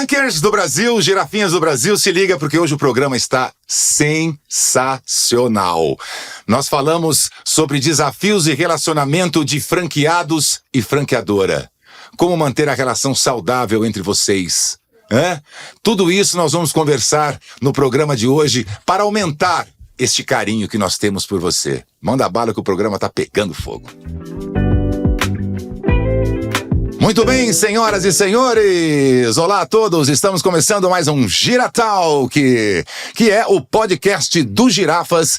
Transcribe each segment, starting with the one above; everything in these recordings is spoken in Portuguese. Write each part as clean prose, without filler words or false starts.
Frankers do Brasil, girafinhas do Brasil, se liga porque hoje o programa está sensacional. Nós falamos sobre desafios e relacionamento de franqueados e franqueadora. Como manter a relação saudável entre vocês. Tudo isso nós vamos conversar no programa de hoje para aumentar este carinho que nós temos por você. Manda bala que o programa tá pegando fogo. Muito bem, senhoras e senhores, olá a todos, estamos começando mais um Giratalk, que é o podcast do Girafas,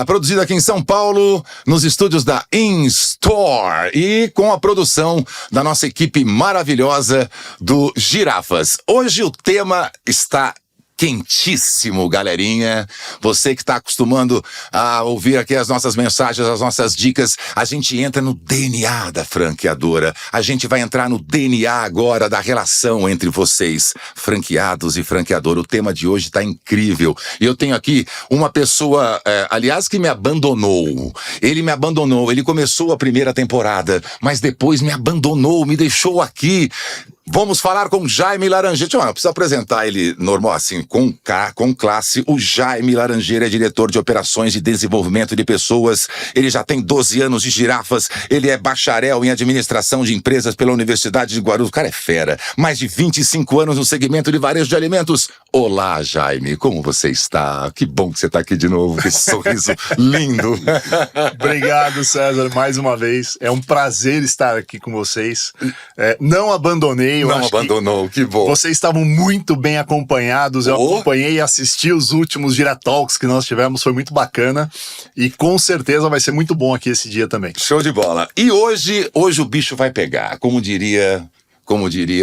produzido aqui em São Paulo, nos estúdios da InStore e com a produção da nossa equipe maravilhosa do Girafas. Hoje o tema está quentíssimo, galerinha. Você que está acostumando a ouvir aqui as nossas mensagens, as nossas dicas, a gente entra no DNA da franqueadora. A gente vai entrar no DNA agora da relação entre vocês, franqueados e franqueadora. O tema de hoje está incrível. E eu tenho aqui uma pessoa, aliás, que me abandonou. Ele me abandonou. Ele começou a primeira temporada, mas depois me abandonou, me deixou aqui. Vamos falar com Jaime Laranjeira. Não precisa apresentar ele normal, assim, com classe. O Jaime Laranjeira é diretor de operações de desenvolvimento de pessoas. Ele já tem 12 anos de Girafas. Ele é bacharel em administração de empresas pela Universidade de Guarulhos. O cara é fera. Mais de 25 anos no segmento de varejo de alimentos. Olá, Jaime. Como você está? Que bom que você está aqui de novo. Que sorriso lindo. Obrigado, César, mais uma vez. É um prazer estar aqui com vocês. Não abandonei. Não abandonou, que bom. Vocês estavam muito bem acompanhados. Eu acompanhei e assisti os últimos Giratalks que nós tivemos, foi muito bacana. E com certeza vai ser muito bom aqui esse dia também. Show de bola. E hoje o bicho vai pegar. Como diria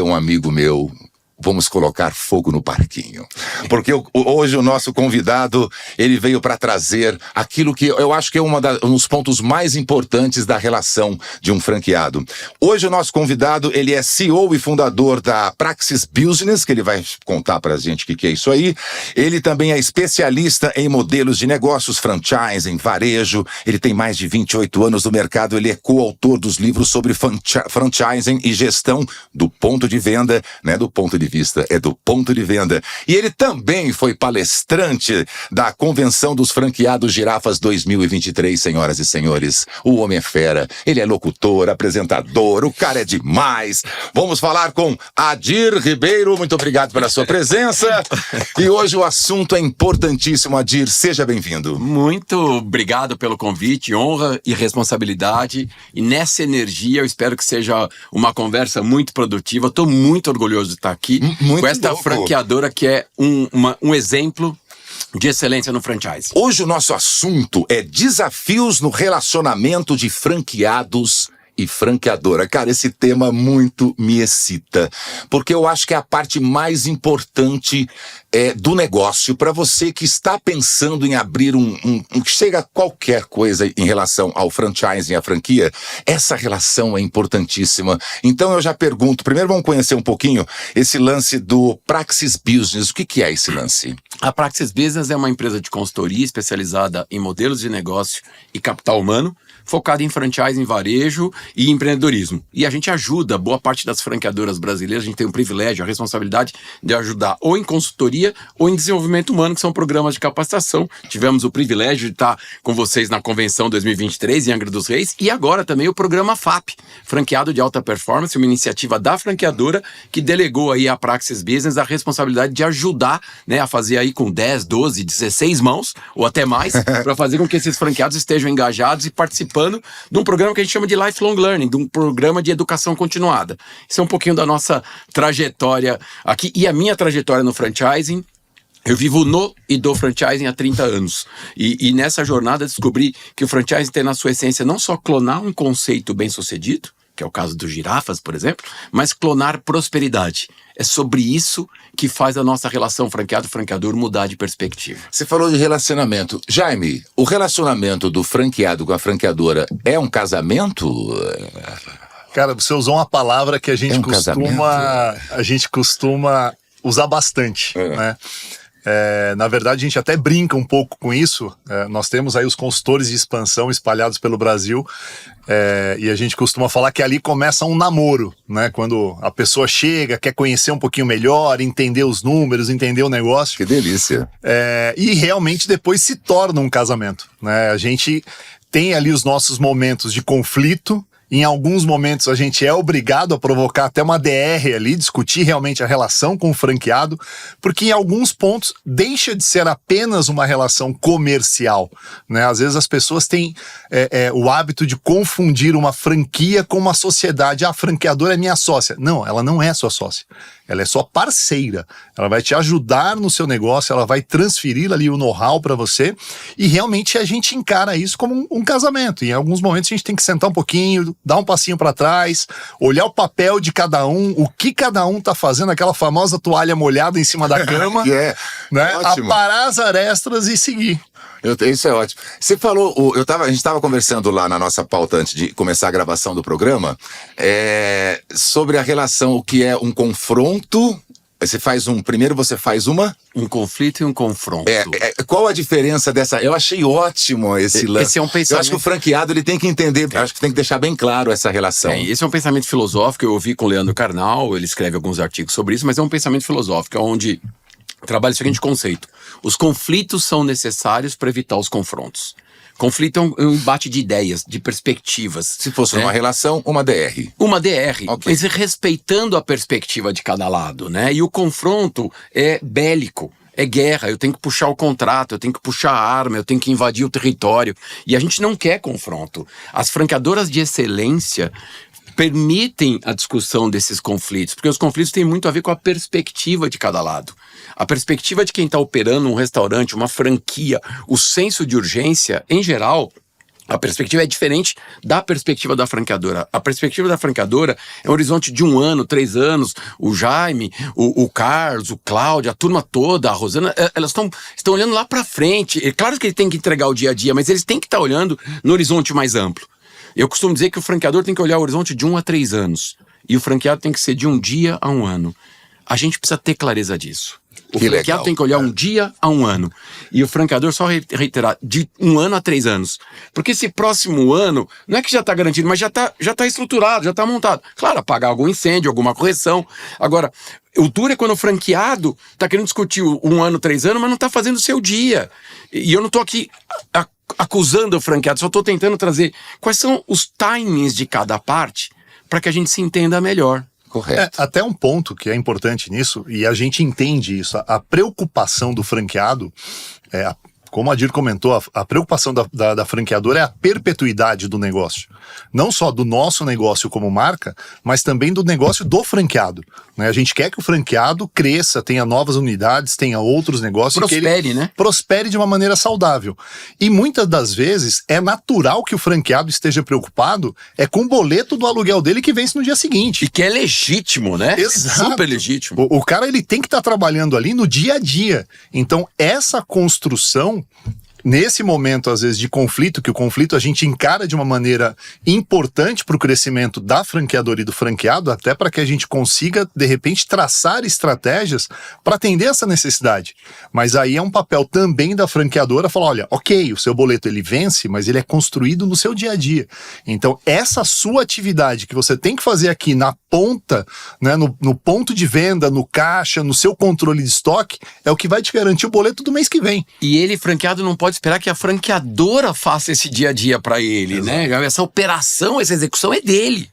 um amigo meu, vamos colocar fogo no parquinho. Porque hoje o nosso convidado, ele veio para trazer aquilo que eu acho que é um dos pontos mais importantes da relação de um franqueado. Hoje o nosso convidado, ele é CEO e fundador da Praxis Business, que ele vai contar pra gente o que é isso aí. Ele também é especialista em modelos de negócios, franchising, varejo. Ele tem mais de 28 anos no mercado. Ele é coautor dos livros sobre franchising e gestão do ponto de venda, né, do ponto de vista, é do ponto de venda. E ele também foi palestrante da Convenção dos Franqueados Girafas 2023, senhoras e senhores. O homem é fera, ele é locutor, apresentador, o cara é demais. Vamos falar com Adir Ribeiro, muito obrigado pela sua presença. E hoje o assunto é importantíssimo, Adir, seja bem-vindo. Muito obrigado pelo convite, honra e responsabilidade. E nessa energia eu espero que seja uma conversa muito produtiva. Estou muito orgulhoso de estar aqui. Muito com esta louco. franqueadora que é um exemplo de excelência no franchise. Hoje o nosso assunto é desafios no relacionamento de franqueados e franqueadora. Cara, esse tema muito me excita, porque eu acho que é a parte mais importante do negócio para você que está pensando em abrir que chega qualquer coisa em relação ao franchising e à franquia. Essa relação é importantíssima. Então eu já pergunto, primeiro vamos conhecer um pouquinho esse lance do Praxis Business. O que é esse lance? A Praxis Business é uma empresa de consultoria especializada em modelos de negócio e capital humano, focada em franchising, varejo e empreendedorismo. E a gente ajuda boa parte das franqueadoras brasileiras, a gente tem o privilégio, a responsabilidade de ajudar ou em consultoria ou em desenvolvimento humano, que são programas de capacitação. Tivemos o privilégio de estar com vocês na Convenção 2023 em Angra dos Reis e agora também o programa FAP, Franqueado de Alta Performance, uma iniciativa da franqueadora que delegou aí à Praxis Business a responsabilidade de ajudar, né, a fazer aí com 10, 12, 16 mãos ou até mais, para fazer com que esses franqueados estejam engajados e participando de um programa que a gente chama de Lifelong Learning, de um programa de educação continuada. Isso é um pouquinho da nossa trajetória aqui. E a minha trajetória no franchising, eu vivo no e do franchising há 30 anos. E nessa jornada descobri que o franchising tem na sua essência não só clonar um conceito bem sucedido, que é o caso dos Girafas, por exemplo, mas clonar prosperidade. É sobre isso que faz a nossa relação franqueado-franqueador mudar de perspectiva. Você falou de relacionamento. Jaime, o relacionamento do franqueado com a franqueadora é um casamento? Cara, você usou uma palavra que a gente costuma usar bastante, né? Na verdade, a gente até brinca um pouco com isso. Nós temos aí os consultores de expansão espalhados pelo Brasil, e a gente costuma falar que ali começa um namoro, né? Quando a pessoa chega, quer conhecer um pouquinho melhor, entender os números, entender o negócio. Que delícia. E realmente depois se torna um casamento, né? A gente tem ali os nossos momentos de conflito. Em alguns momentos a gente é obrigado a provocar até uma DR ali, discutir realmente a relação com o franqueado, porque em alguns pontos deixa de ser apenas uma relação comercial, né? Às vezes as pessoas têm o hábito de confundir uma franquia com uma sociedade. A franqueadora é minha sócia. Não, ela não é sua sócia. Ela é só parceira, ela vai te ajudar no seu negócio, ela vai transferir ali o know-how para você, e realmente a gente encara isso como um casamento. E em alguns momentos a gente tem que sentar um pouquinho, dar um passinho para trás, olhar o papel de cada um, o que cada um tá fazendo, aquela famosa toalha molhada em cima da cama, né? Aparar as arestas e seguir. Isso é ótimo. Você falou, a gente estava conversando lá na nossa pauta antes de começar a gravação do programa, sobre a relação, o que é um confronto. Primeiro você faz um conflito e um confronto. Qual a diferença dessa? Eu achei ótimo esse lance. Esse é um pensamento... Eu acho que o franqueado ele tem que entender, acho que tem que deixar bem claro essa relação. Esse é um pensamento filosófico, eu ouvi com o Leandro Carnal, ele escreve alguns artigos sobre isso, mas é um pensamento filosófico, onde trabalha o seguinte conceito: os conflitos são necessários para evitar os confrontos. Conflito é um embate de ideias, de perspectivas. Se fosse uma relação, uma DR. Uma DR, okay. Mas respeitando a perspectiva de cada lado, né? E o confronto é bélico. É guerra, eu tenho que puxar o contrato, eu tenho que puxar a arma, eu tenho que invadir o território. E a gente não quer confronto. As franqueadoras de excelência permitem a discussão desses conflitos, porque os conflitos têm muito a ver com a perspectiva de cada lado. A perspectiva de quem está operando um restaurante, uma franquia, o senso de urgência, em geral, a perspectiva é diferente da perspectiva da franqueadora. A perspectiva da franqueadora é um horizonte de 1 ano, 3 anos. O Jaime, o Carlos, o Cláudio, a turma toda, a Rosana, elas estão olhando lá para frente. É claro que ele tem que entregar o dia a dia, mas eles têm que estar olhando no horizonte mais amplo. Eu costumo dizer que o franqueador tem que olhar o horizonte de 1 a 3 anos. E o franqueado tem que ser de 1 dia a 1 ano. A gente precisa ter clareza disso. O franqueado tem que olhar 1 dia a 1 ano. E o franqueador, só reiterar, de 1 ano a 3 anos. Porque esse próximo ano, não é que já está garantido, mas já tá estruturado, já está montado. Claro, apagar algum incêndio, alguma correção. Agora, o duro é quando o franqueado está querendo discutir 1 ano, 3 anos, mas não está fazendo o seu dia. E eu não estou aqui acusando o franqueado, só estou tentando trazer quais são os timings de cada parte para que a gente se entenda melhor. Correto. Até um ponto que é importante nisso, e a gente entende isso, a preocupação do franqueado, como a Adir comentou, a preocupação da franqueadora é a perpetuidade do negócio. Não só do nosso negócio como marca, mas também do negócio do franqueado, né? A gente quer que o franqueado cresça, tenha novas unidades, tenha outros negócios. Prospere, que ele né? Prospere de uma maneira saudável. E muitas das vezes é natural que o franqueado esteja preocupado com o boleto do aluguel dele que vence no dia seguinte. E que é legítimo, né? Exato. Super legítimo. O cara, ele tem que estar trabalhando ali no dia a dia. Então, essa construção, nesse momento, às vezes, de conflito, que o conflito a gente encara de uma maneira importante para o crescimento da franqueadora e do franqueado, até para que a gente consiga, de repente, traçar estratégias para atender essa necessidade. Mas aí é um papel também da franqueadora falar, olha, ok, o seu boleto ele vence, mas ele é construído no seu dia a dia. Então, essa sua atividade que você tem que fazer aqui na ponta, né, no ponto de venda, no caixa, no seu controle de estoque, é o que vai te garantir o boleto do mês que vem. E ele, franqueado, não pode esperar que a franqueadora faça esse dia a dia para ele, né? Essa operação, essa execução é dele.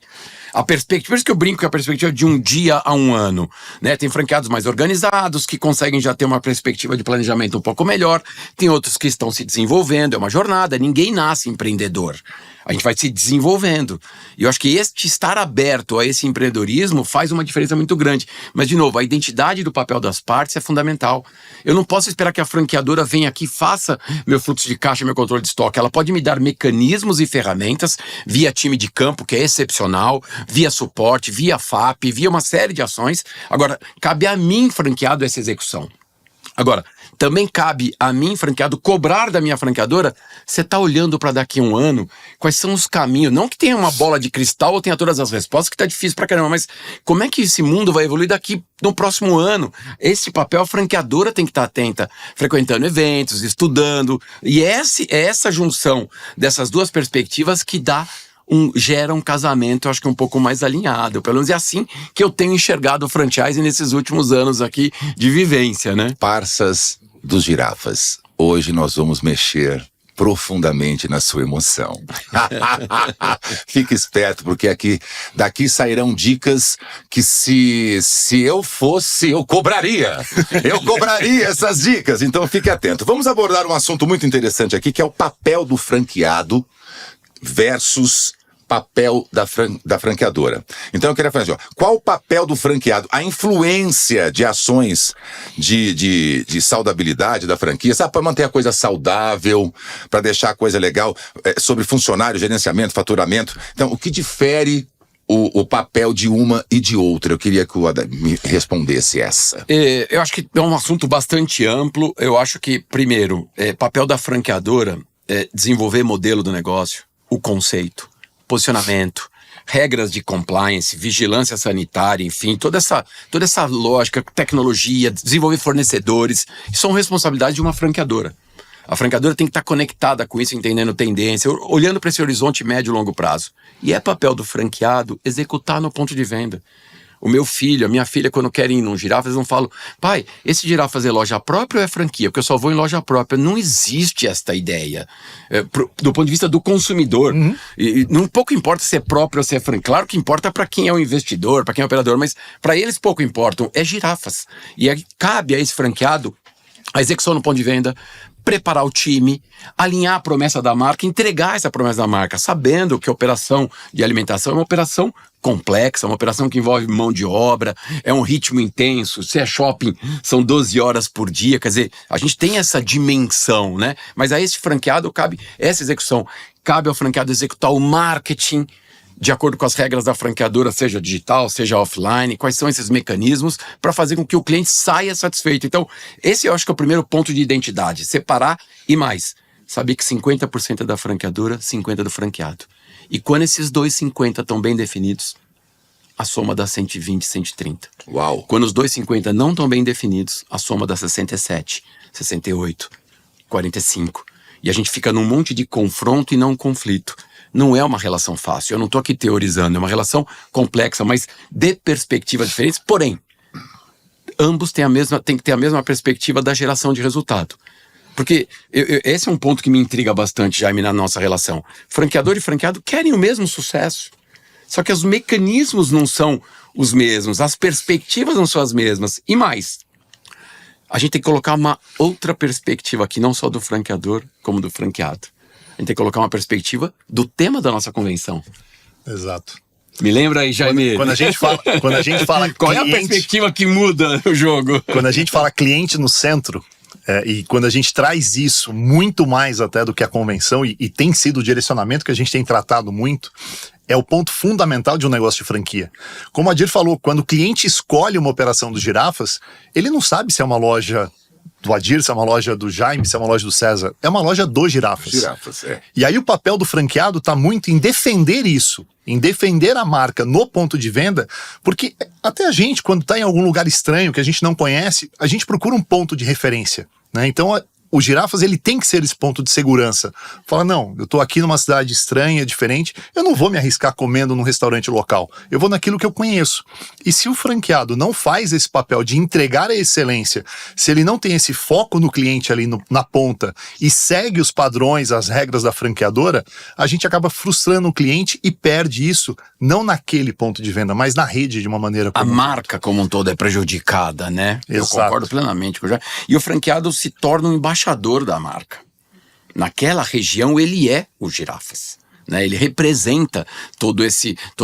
A perspectiva, por isso que eu brinco que a perspectiva é de 1 dia a 1 ano, né? Tem franqueados mais organizados, que conseguem já ter uma perspectiva de planejamento um pouco melhor, tem outros que estão se desenvolvendo, é uma jornada, ninguém nasce empreendedor. A gente vai se desenvolvendo. E eu acho que estar aberto a esse empreendedorismo faz uma diferença muito grande. Mas, de novo, a identidade do papel das partes é fundamental. Eu não posso esperar que a franqueadora venha aqui e faça meu fluxo de caixa, meu controle de estoque. Ela pode me dar mecanismos e ferramentas via time de campo, que é excepcional, via suporte, via FAP, via uma série de ações. Agora, cabe a mim, franqueado, essa execução. Agora, Também cabe a mim, franqueado, cobrar da minha franqueadora, você está olhando para daqui a um ano, quais são os caminhos, não que tenha uma bola de cristal ou tenha todas as respostas, que tá difícil pra caramba, mas como é que esse mundo vai evoluir daqui no próximo ano? Esse papel a franqueadora tem que estar atenta, frequentando eventos, estudando, e é essa junção dessas duas perspectivas que gera um casamento, eu acho que um pouco mais alinhado. Pelo menos é assim que eu tenho enxergado o franchise nesses últimos anos aqui de vivência, né? Parças dos Girafas, hoje nós vamos mexer profundamente na sua emoção. Fique esperto, porque daqui sairão dicas que se eu fosse, eu cobraria. Eu cobraria essas dicas, então fique atento. Vamos abordar um assunto muito interessante aqui, que é o papel do franqueado versus papel da franqueadora. Então eu queria fazer assim, qual o papel do franqueado? A influência de ações de saudabilidade da franquia, sabe, para manter a coisa saudável, para deixar a coisa legal, sobre funcionário, gerenciamento, faturamento. Então, o que difere o papel de uma e de outra? Eu queria que o Adam me respondesse essa. Eu acho que é um assunto bastante amplo. Eu acho que, primeiro, papel da franqueadora é desenvolver modelo do negócio, o conceito, posicionamento, regras de compliance, vigilância sanitária, enfim, toda essa lógica, tecnologia, desenvolver fornecedores, isso são responsabilidades de uma franqueadora. A franqueadora tem que estar conectada com isso, entendendo tendência, olhando para esse horizonte médio e longo prazo. E é papel do franqueado executar no ponto de venda. O meu filho, a minha filha, quando querem ir num Girafas, eles não falam: pai, esse Girafas é loja própria ou é franquia? Porque eu só vou em loja própria. Não existe esta ideia. Do ponto de vista do consumidor. Uhum. E não pouco importa se é próprio ou se é franquia. Claro que importa para quem é o investidor, para quem é o operador, mas para eles pouco importam. É Girafas. E aí cabe a esse franqueado a execução no ponto de venda, preparar o time, alinhar a promessa da marca, entregar essa promessa da marca, sabendo que a operação de alimentação é uma operação complexa, uma operação que envolve mão de obra, é um ritmo intenso. Se é shopping, são 12 horas por dia. Quer dizer, a gente tem essa dimensão, né? Mas a esse franqueado cabe essa execução. Cabe ao franqueado executar o marketing de acordo com as regras da franqueadora, seja digital, seja offline, quais são esses mecanismos para fazer com que o cliente saia satisfeito. Então, esse eu acho que é o primeiro ponto de identidade, separar e mais, saber que 50% é da franqueadora, 50% é do franqueado. E quando esses dois 50 estão bem definidos, a soma dá 120, 130. Uau! Quando os dois 50 não estão bem definidos, a soma dá 67, 68, 45. E a gente fica num monte de confronto e não conflito. Não é uma relação fácil, eu não estou aqui teorizando, é uma relação complexa, mas de perspectivas diferentes, porém, ambos têm que ter a mesma perspectiva da geração de resultado. Porque esse é um ponto que me intriga bastante, Jaime, na nossa relação. Franqueador e franqueado querem o mesmo sucesso, só que os mecanismos não são os mesmos, as perspectivas não são as mesmas. E mais, a gente tem que colocar uma outra perspectiva aqui, não só do franqueador, como do franqueado. A gente tem que colocar uma perspectiva do tema da nossa convenção. Exato. Me lembra aí, Jaime. Quando a gente fala qual é a perspectiva que muda o jogo? Quando a gente fala cliente no centro, e quando a gente traz isso muito mais até do que a convenção, e tem sido o direcionamento que a gente tem tratado muito, é o ponto fundamental de um negócio de franquia. Como a Dir falou, quando o cliente escolhe uma operação dos Girafas, ele não sabe se é uma loja do Adir, se é uma loja do Jaime, se é uma loja do César. É uma loja dos Girafas. Girafas, é. E aí o papel do franqueado está muito em defender isso, em defender a marca no ponto de venda, porque até a gente, quando está em algum lugar estranho que a gente não conhece, a gente procura um ponto de referência, né? Então o Girafas, ele tem que ser esse ponto de segurança. Fala, não, eu tô aqui numa cidade estranha, diferente, eu não vou me arriscar comendo num restaurante local. Eu vou naquilo que eu conheço. E se o franqueado não faz esse papel de entregar a excelência, se ele não tem esse foco no cliente ali na ponta e segue os padrões, as regras da franqueadora, a gente acaba frustrando o cliente e perde isso, não naquele ponto de venda, mas na rede de uma maneira comum. A marca como um todo é prejudicada, né? Exato. Eu concordo plenamente com o Jaime. E o franqueado se torna um embaixador da marca. Naquela região ele é o Girafas, né? Ele representa toda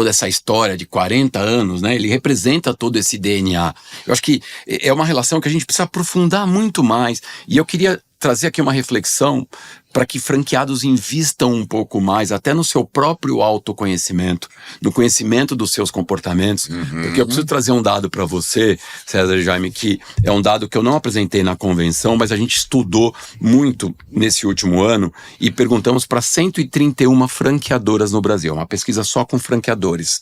essa história de 40 anos, né? Ele representa todo esse DNA. Eu acho que é uma relação que a gente precisa aprofundar muito mais. E eu queria trazer aqui uma reflexão para que franqueados invistam um pouco mais, até no seu próprio autoconhecimento, no conhecimento dos seus comportamentos. Porque eu preciso trazer um dado para você, César e Jaime, que é um dado que eu não apresentei na convenção, mas a gente estudou muito nesse último ano e perguntamos para 131 franqueadoras no Brasil, uma pesquisa só com franqueadores.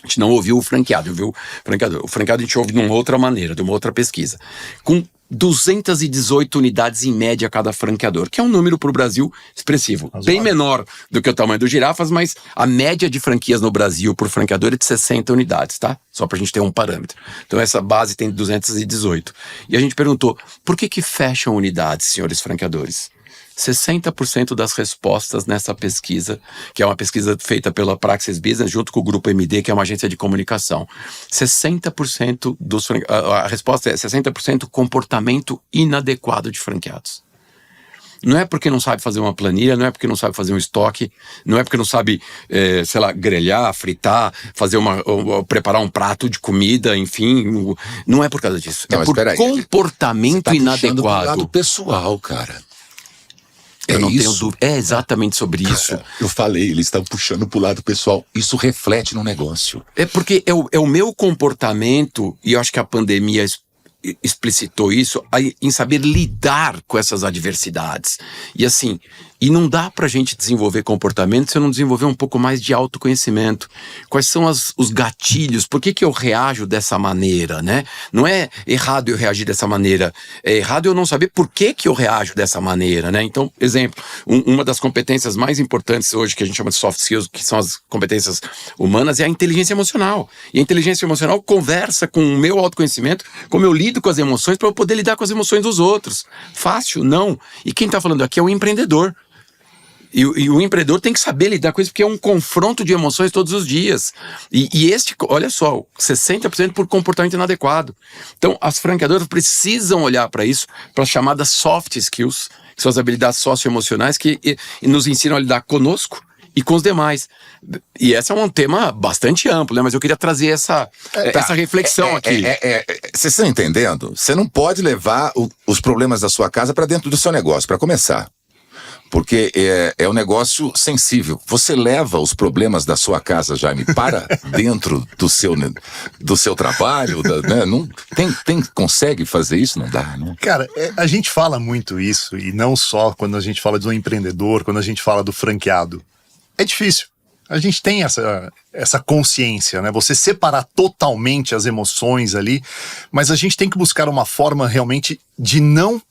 A gente não ouviu o franqueado, ouviu o franqueador. O franqueado a gente ouve de uma outra maneira, de uma outra pesquisa. Com 218 unidades em média a cada franqueador, que é um número para o Brasil expressivo. Bem menor do que o tamanho do Girafas, mas a média de franquias no Brasil por franqueador é de 60 unidades, tá? Só para a gente ter um parâmetro. Então essa base tem 218. E a gente perguntou, por que fecham unidades, senhores franqueadores? 60% das respostas nessa pesquisa, que é uma pesquisa feita pela Praxis Business, junto com o Grupo MD, que é uma agência de comunicação. 60% a resposta é 60% comportamento inadequado de franqueados. Não é porque não sabe fazer uma planilha, não é porque não sabe fazer um estoque, não é porque não sabe, grelhar, fritar, preparar um prato de comida, enfim, não é por causa disso. Não, é por comportamento você tá inadequado. Pro lado pessoal, cara. Eu não tenho dúvida. É exatamente sobre isso. Eu falei, eles estão puxando pro lado pessoal. Isso reflete no negócio. É porque é o meu comportamento, e eu acho que a pandemia explicitou isso, em saber lidar com essas adversidades. E assim, e não dá pra gente desenvolver comportamento se eu não desenvolver um pouco mais de autoconhecimento. Quais são os gatilhos? Por que eu reajo dessa maneira, né? Não é errado eu reagir dessa maneira. É errado eu não saber por que eu reajo dessa maneira, né? Então, exemplo, uma das competências mais importantes hoje, que a gente chama de soft skills, que são as competências humanas, é a inteligência emocional. E a inteligência emocional conversa com o meu autoconhecimento, como eu lido com as emoções, para eu poder lidar com as emoções dos outros. Fácil? Não. E quem tá falando aqui é o empreendedor. E o empreendedor tem que saber lidar com isso, porque é um confronto de emoções todos os dias. E olha só, 60% por comportamento inadequado. Então, as franqueadoras precisam olhar para isso, para as chamadas soft skills, que são as habilidades socioemocionais que nos ensinam a lidar conosco e com os demais. E esse é um tema bastante amplo, né? Mas eu queria trazer essa reflexão aqui. Vocês estão entendendo? Você não pode levar os problemas da sua casa para dentro do seu negócio, para começar. Porque é um negócio sensível. Você leva os problemas da sua casa, Jaime, para dentro do seu trabalho, né? Não, consegue fazer isso? Não dá, né? Cara, a gente fala muito isso, e não só quando a gente fala de um empreendedor, quando a gente fala do franqueado. É difícil. A gente tem essa consciência, né? Você separar totalmente as emoções ali, mas a gente tem que buscar uma forma realmente de não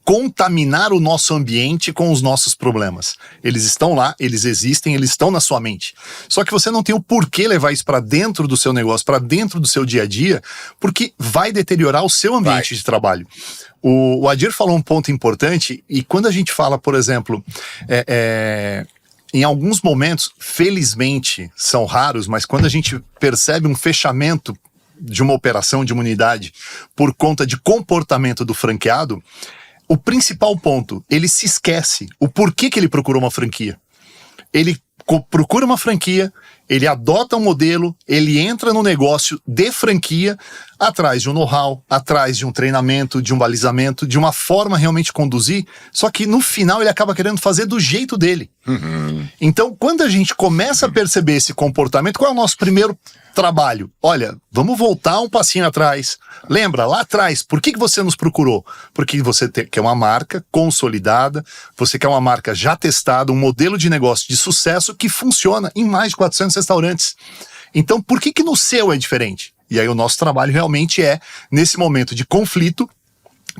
contaminar o nosso ambiente com os nossos problemas. Eles estão lá, eles existem, eles estão na sua mente. Só que você não tem o porquê levar isso para dentro do seu negócio, para dentro do seu dia a dia, porque vai deteriorar o seu ambiente de trabalho. O Adir falou um ponto importante, e quando a gente fala, por exemplo, em alguns momentos, felizmente, são raros, mas quando a gente percebe um fechamento de uma operação, de uma unidade, por conta de comportamento do franqueado, o principal ponto, ele se esquece o porquê que ele procurou uma franquia. Ele procura uma franquia, ele adota um modelo, ele entra no negócio de franquia, atrás de um know-how, atrás de um treinamento, de um balizamento, de uma forma realmente de conduzir, só que no final ele acaba querendo fazer do jeito dele. Então, quando a gente começa a perceber esse comportamento, qual é o nosso primeiro trabalho? Olha, vamos voltar um passinho atrás. Lembra, lá atrás, por que você nos procurou? Porque você quer uma marca consolidada, você quer uma marca já testada, um modelo de negócio de sucesso que funciona em mais de 400 restaurantes. Então, por que no seu é diferente? E aí o nosso trabalho realmente é, nesse momento de conflito,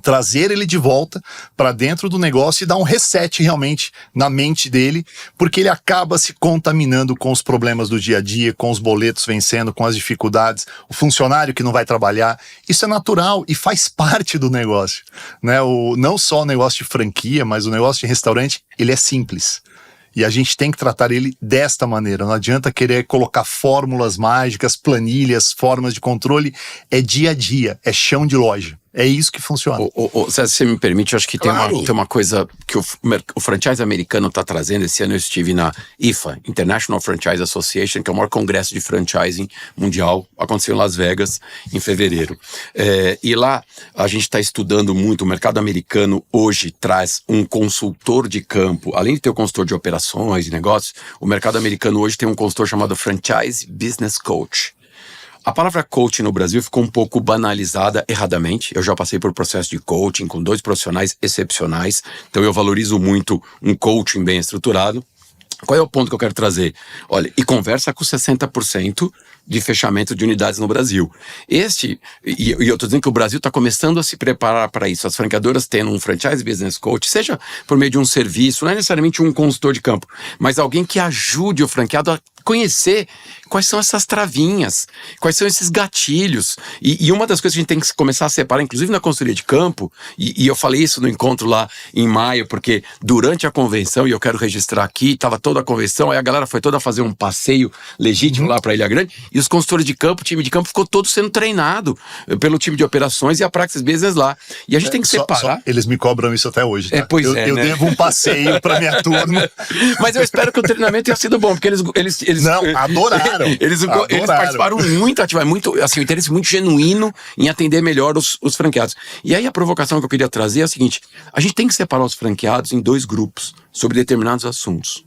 trazer ele de volta para dentro do negócio e dar um reset realmente na mente dele, porque ele acaba se contaminando com os problemas do dia a dia, com os boletos vencendo, com as dificuldades, o funcionário que não vai trabalhar. Isso é natural e faz parte do negócio, né? Não só o negócio de franquia, mas o negócio de restaurante, ele é simples. E a gente tem que tratar ele desta maneira. Não adianta querer colocar fórmulas mágicas, planilhas, formas de controle. É dia a dia, é chão de loja. É isso que funciona. César, se você me permite, eu acho que Claro. tem uma coisa que o franchise americano está trazendo. Esse ano eu estive na IFA, International Franchise Association, que é o maior congresso de franchising mundial, aconteceu em Las Vegas em fevereiro. E lá a gente está estudando muito. O mercado americano hoje traz um consultor de campo, além de ter o consultor de operações e negócios, o mercado americano hoje tem um consultor chamado Franchise Business Coach. A palavra coaching no Brasil ficou um pouco banalizada erradamente. Eu já passei por processo de coaching com 2 profissionais excepcionais, então eu valorizo muito um coaching bem estruturado. Qual é o ponto que eu quero trazer? Olha, e conversa com 60% de fechamento de unidades no Brasil. E eu estou dizendo que o Brasil está começando a se preparar para isso. As franqueadoras tendo um franchise business coach, seja por meio de um serviço, não é necessariamente um consultor de campo, mas alguém que ajude o franqueado a conhecer quais são essas travinhas, quais são esses gatilhos. E uma das coisas que a gente tem que começar a separar, inclusive na consultoria de campo, e eu falei isso no encontro lá em maio, porque durante a convenção, e eu quero registrar aqui, estava toda a convenção, aí a galera foi toda fazer um passeio legítimo lá para Ilha Grande, e os consultores de campo, o time de campo ficou todo sendo treinado pelo time de operações e a Praxis Business lá. E a gente tem que separar. Eles me cobram isso até hoje, tá? Eu né? Devo um passeio pra minha turma. Mas eu espero que o treinamento tenha sido bom, porque eles Não, adoraram. Eles participaram muito ativamente, muito, assim, um interesse muito genuíno em atender melhor os franqueados. E aí a provocação que eu queria trazer é a seguinte: a gente tem que separar os franqueados em 2 grupos sobre determinados assuntos.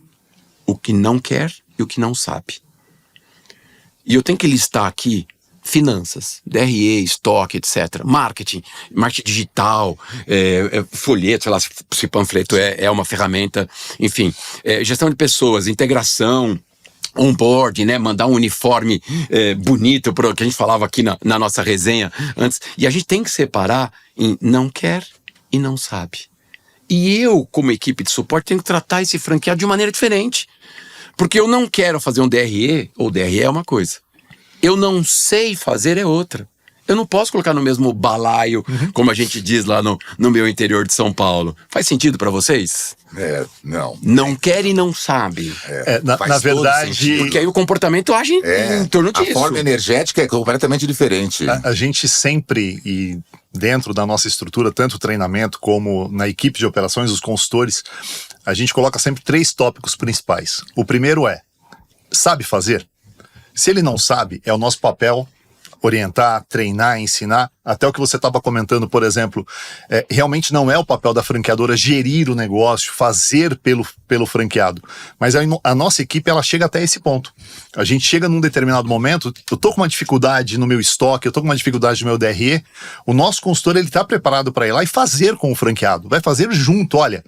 O que não quer e o que não sabe. E eu tenho que listar aqui finanças, DRE, estoque, etc. Marketing digital, folheto, sei lá, se panfleto é uma ferramenta, enfim, gestão de pessoas, integração, onboard, né? Mandar um uniforme bonito, que a gente falava aqui na nossa resenha antes. E a gente tem que separar em não quer e não sabe. E eu, como equipe de suporte, tenho que tratar esse franqueado de maneira diferente. Porque eu não quero fazer um DRE, ou DRE é uma coisa. Eu não sei fazer é outra. Eu não posso colocar no mesmo balaio, como a gente diz lá no meu interior de São Paulo. Faz sentido pra vocês? Não. Não quer e não sabe. Na verdade... Porque aí o comportamento age em torno disso. A forma energética é completamente diferente. A gente sempre, e dentro da nossa estrutura, tanto o treinamento como na equipe de operações, os consultores, a gente coloca sempre 3 tópicos principais. O primeiro é, sabe fazer? Se ele não sabe, é o nosso papel orientar, treinar, ensinar. Até o que você estava comentando, por exemplo, realmente não é o papel da franqueadora gerir o negócio, fazer pelo franqueado. Mas a nossa equipe, ela chega até esse ponto. A gente chega num determinado momento, eu tô com uma dificuldade no meu estoque, eu tô com uma dificuldade no meu DRE, o nosso consultor, ele tá preparado para ir lá e fazer com o franqueado. Vai fazer junto, olha...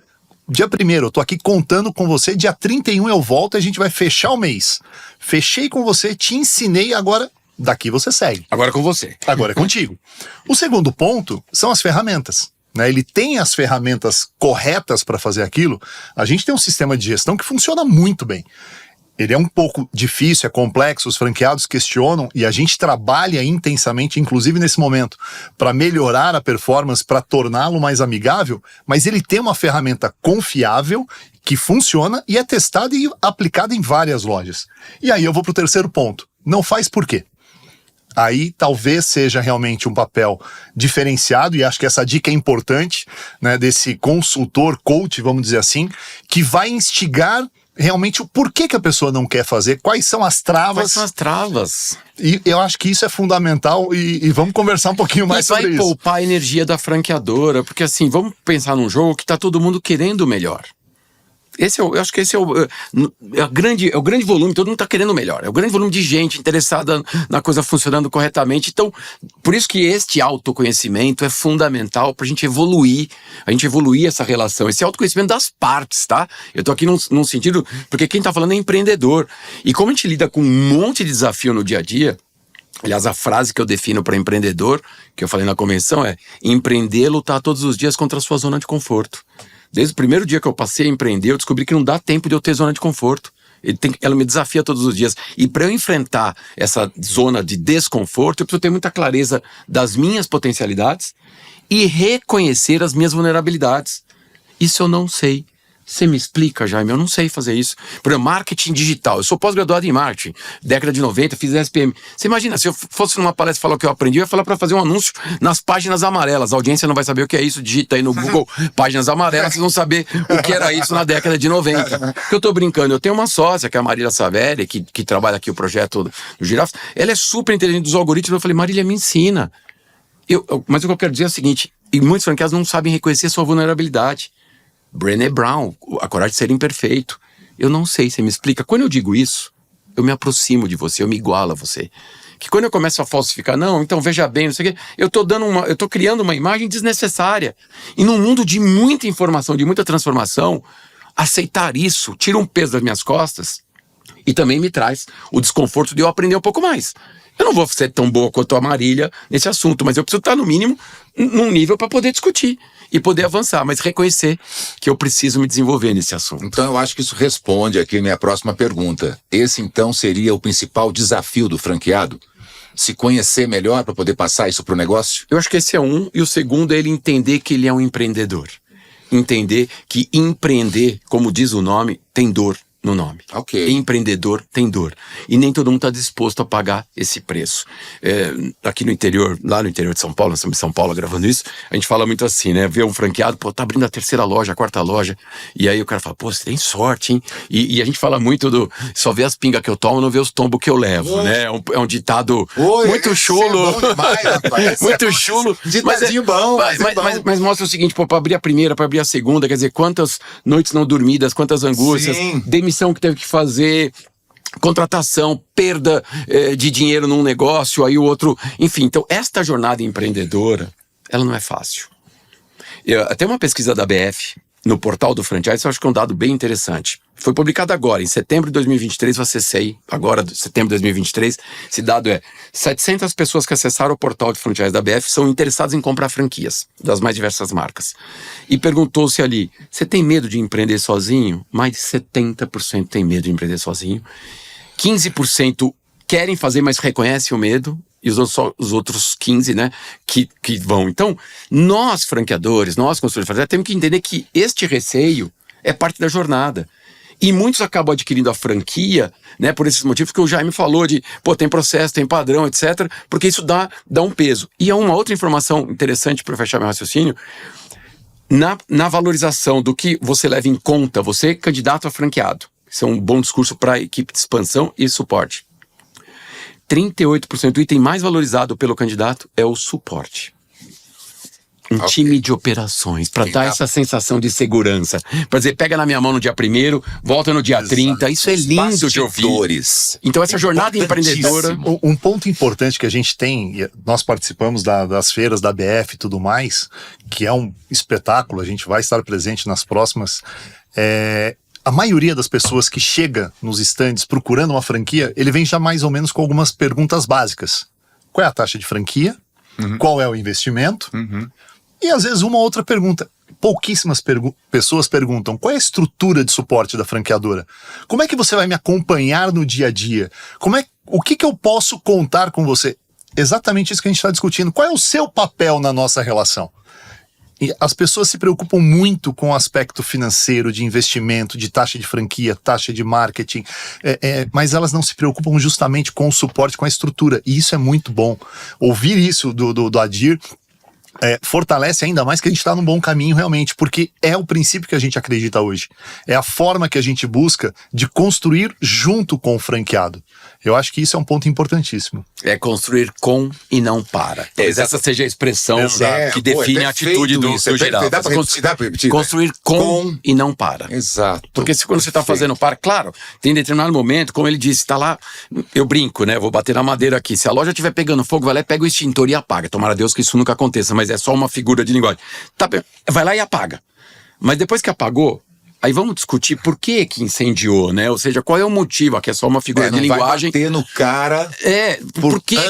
Dia 1º, eu tô aqui contando com você, dia 31 eu volto e a gente vai fechar o mês. Fechei com você, te ensinei, agora daqui você segue. Agora é com você. Agora é contigo. O segundo ponto são as ferramentas. Né? Ele tem as ferramentas corretas para fazer aquilo. A gente tem um sistema de gestão que funciona muito bem. Ele é um pouco difícil, é complexo, os franqueados questionam e a gente trabalha intensamente, inclusive nesse momento, para melhorar a performance, para torná-lo mais amigável, mas ele tem uma ferramenta confiável que funciona e é testada e aplicada em várias lojas. E aí eu vou para o terceiro ponto. Não faz por quê? Aí talvez seja realmente um papel diferenciado, e acho que essa dica é importante, né, desse consultor, coach, vamos dizer assim, que vai instigar realmente o porquê que a pessoa não quer fazer, quais são as travas. Quais são as travas? E eu acho que isso é fundamental e vamos conversar um pouquinho mais sobre isso. E vai poupar a energia da franqueadora, porque assim, vamos pensar num jogo que tá todo mundo querendo o melhor. Eu acho que esse é o grande volume, todo mundo tá querendo o melhor. É o grande volume de gente interessada na coisa funcionando corretamente. Então, por isso que este autoconhecimento é fundamental pra gente evoluir. A gente evoluir essa relação. Esse autoconhecimento das partes, tá? Eu tô aqui num sentido... Porque quem tá falando é empreendedor. E como a gente lida com um monte de desafio no dia a dia... Aliás, a frase que eu defino para empreendedor, que eu falei na convenção, é: empreender, lutar todos os dias contra a sua zona de conforto. Desde o primeiro dia que eu passei a empreender, eu descobri que não dá tempo de eu ter zona de conforto. Ela me desafia todos os dias. E para eu enfrentar essa zona de desconforto, eu preciso ter muita clareza das minhas potencialidades e reconhecer as minhas vulnerabilidades. Isso eu não sei. Você me explica, Jaime? Eu não sei fazer isso. Por exemplo, marketing digital. Eu sou pós-graduado em marketing. Década de 90, fiz SPM. Você imagina, se eu fosse numa palestra falar o que eu aprendi, eu ia falar para fazer um anúncio nas páginas amarelas. A audiência não vai saber o que é isso. Digita aí no Google páginas amarelas, vocês vão saber o que era isso na década de 90. Porque eu tô brincando. Eu tenho uma sócia, que é a Marília Savelli, que trabalha aqui o projeto do Girafas. Ela é super inteligente dos algoritmos. Eu falei, Marília, me ensina. Mas o que eu quero dizer é o seguinte, e muitos franqueados não sabem reconhecer a sua vulnerabilidade. Brené Brown, a coragem de ser imperfeito. Eu não sei, você me explica. Quando eu digo isso, eu me aproximo de você, eu me igualo a você. Que quando eu começo a falsificar, não, então veja bem, não sei o quê, eu tô criando uma imagem desnecessária. E num mundo de muita informação, de muita transformação, aceitar isso tira um peso das minhas costas e também me traz o desconforto de eu aprender um pouco mais. Eu não vou ser tão boa quanto a Marília nesse assunto, mas eu preciso estar, no mínimo, num nível para poder discutir e poder avançar, mas reconhecer que eu preciso me desenvolver nesse assunto. Então eu acho que isso responde aqui a minha próxima pergunta. Esse, então, seria o principal desafio do franqueado? Se conhecer melhor para poder passar isso para o negócio? Eu acho que esse é um, e o segundo é ele entender que ele é um empreendedor. Entender que empreender, como diz o nome, tem dor no nome. Ok. Empreendedor tem dor. E nem todo mundo está disposto a pagar esse preço. Aqui no interior, lá no interior de São Paulo, nós estamos em São Paulo gravando isso, a gente fala muito assim, né? Vê um franqueado, pô, tá abrindo a 3ª loja, a 4ª loja, e aí o cara fala, pô, você tem sorte, hein? E a gente fala muito só vê as pingas que eu tomo, não vê os tombos que eu levo, né? É um ditado muito chulo. É bom demais, rapaz. Muito chulo. Ditadinho bom. Mas mostra o seguinte, pô, pra abrir a primeira, pra abrir a segunda, quer dizer, quantas noites não dormidas, quantas angústias, demissão que teve que fazer, contratação, perda de dinheiro num negócio, aí o outro... Enfim, então esta jornada empreendedora, ela não é fácil. Até uma pesquisa da BF, no portal do franchise, eu acho que é um dado bem interessante. Foi publicado agora, em setembro de 2023, eu acessei, agora, setembro de 2023, esse dado é 700 pessoas que acessaram o portal de franchise da BF são interessadas em comprar franquias das mais diversas marcas. E perguntou-se ali, você tem medo de empreender sozinho? Mais de 70% tem medo de empreender sozinho. 15% querem fazer, mas reconhecem o medo. E os outros 15, né, que vão. Então, nós franqueadores, nós consultores de franquia, temos que entender que este receio é parte da jornada. E muitos acabam adquirindo a franquia, né, por esses motivos que o Jaime falou de, pô, tem processo, tem padrão, etc. Porque isso dá um peso. E há uma outra informação interessante para fechar meu raciocínio. Na valorização do que você leva em conta, você candidato a franqueado. Isso é um bom discurso para a equipe de expansão e suporte. 38% do item mais valorizado pelo candidato é o suporte. Um time de operações, para dar essa sensação de segurança. Para dizer, pega na minha mão no dia 1º, volta no dia 30. Isso é lindo de ouvir. Então essa jornada empreendedora... Um ponto importante que a gente tem, nós participamos das feiras da BF e tudo mais, que é um espetáculo, a gente vai estar presente nas próximas... A maioria das pessoas que chega nos estandes procurando uma franquia, ele vem já mais ou menos com algumas perguntas básicas. Qual é a taxa de franquia? Qual é o investimento? E às vezes uma outra pergunta. Pouquíssimas pessoas perguntam, qual é a estrutura de suporte da franqueadora? Como é que você vai me acompanhar no dia a dia? O que eu posso contar com você? Exatamente isso que a gente está discutindo. Qual é o seu papel na nossa relação? E as pessoas se preocupam muito com o aspecto financeiro, de investimento, de taxa de franquia, taxa de marketing, mas elas não se preocupam justamente com o suporte, com a estrutura. E isso é muito bom. Ouvir isso do Adir fortalece ainda mais que a gente está num bom caminho realmente, porque é o princípio que a gente acredita hoje. É a forma que a gente busca de construir junto com o franqueado. Eu acho que isso é um ponto importantíssimo. É construir com e não para. Talvez essa seja a expressão que define a atitude do geral. Dá para repetir? Construir com e não para. Exato. Porque quando você está fazendo para, claro, tem determinado momento, como ele disse, está lá, eu brinco, né? Vou bater na madeira aqui. Se a loja estiver pegando fogo, vai lá e pega o extintor e apaga. Tomara a Deus que isso nunca aconteça, mas é só uma figura de linguagem. Tá, vai lá e apaga. Mas depois que apagou, aí vamos discutir por que incendiou, né? Ou seja, qual é o motivo? Aqui é só uma figura de linguagem. Vai bater no cara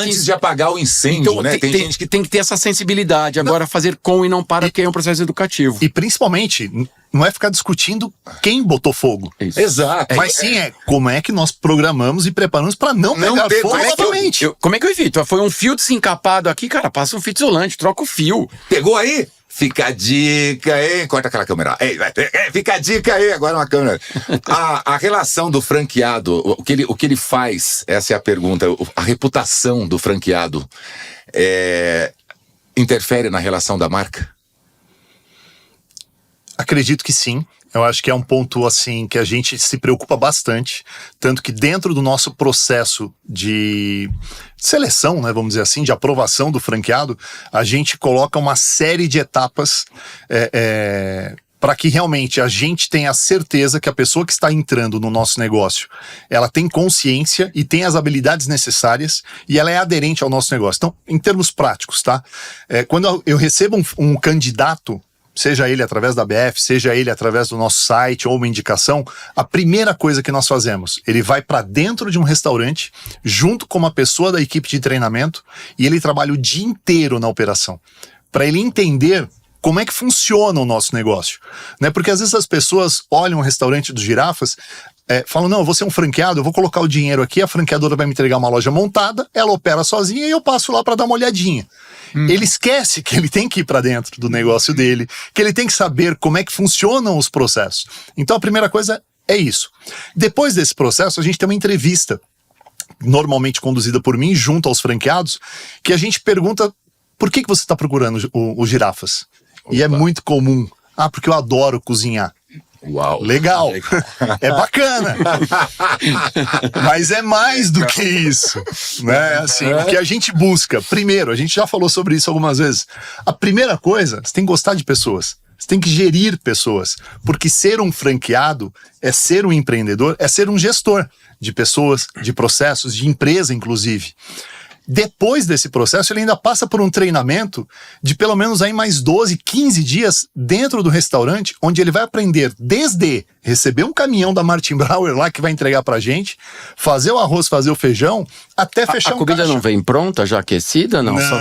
antes de apagar o incêndio, então, né? Tem gente que tem que ter essa sensibilidade. Agora, fazer com e não para, porque é um processo educativo. E principalmente, não é ficar discutindo quem botou fogo. Isso. Exato. Mas sim, como é que nós programamos e preparamos para não pegar fogo novamente. Como é que eu evito? Foi um fio desencapado aqui, cara, passa um fio isolante, troca o fio. Pegou aí? Fica a dica, hein? Corta aquela câmera. Ei, fica a dica aí, agora uma câmera. A relação do franqueado, o que ele faz, essa é a pergunta, a reputação do franqueado interfere na relação da marca? Acredito que sim. Eu acho que é um ponto assim que a gente se preocupa bastante, tanto que dentro do nosso processo de seleção, né, vamos dizer assim, de aprovação do franqueado, a gente coloca uma série de etapas para que realmente a gente tenha a certeza que a pessoa que está entrando no nosso negócio, ela tem consciência e tem as habilidades necessárias e ela é aderente ao nosso negócio. Então, em termos práticos, tá? Quando eu recebo um candidato, seja ele através da BF, seja ele através do nosso site ou uma indicação, a primeira coisa que nós fazemos, ele vai para dentro de um restaurante, junto com uma pessoa da equipe de treinamento, e ele trabalha o dia inteiro na operação, para ele entender como é que funciona o nosso negócio, né? Porque às vezes as pessoas olham o restaurante dos Girafas, falam, não, eu vou ser um franqueado, eu vou colocar o dinheiro aqui, a franqueadora vai me entregar uma loja montada, ela opera sozinha e eu passo lá para dar uma olhadinha. Ele esquece que ele tem que ir para dentro do negócio dele, que ele tem que saber como é que funcionam os processos. Então a primeira coisa é isso. Depois desse processo, a gente tem uma entrevista, normalmente conduzida por mim, junto aos franqueados, que a gente pergunta, por que você está procurando o Girafas? E é muito comum. Porque eu adoro cozinhar. Uau. Legal. É bacana. Mas é mais do que isso, né? Assim, o que a gente busca, primeiro, a gente já falou sobre isso algumas vezes. A primeira coisa, você tem que gostar de pessoas. Você tem que gerir pessoas. Porque ser um franqueado é ser um empreendedor, é ser um gestor de pessoas, de processos, de empresa, inclusive. Depois desse processo, ele ainda passa por um treinamento de pelo menos aí mais 12, 15 dias dentro do restaurante, onde ele vai aprender desde receber um caminhão da Martin Brauer lá que vai entregar pra gente, fazer o arroz, fazer o feijão, até fechar a comida caixa. Não vem pronta, já aquecida? Não. Só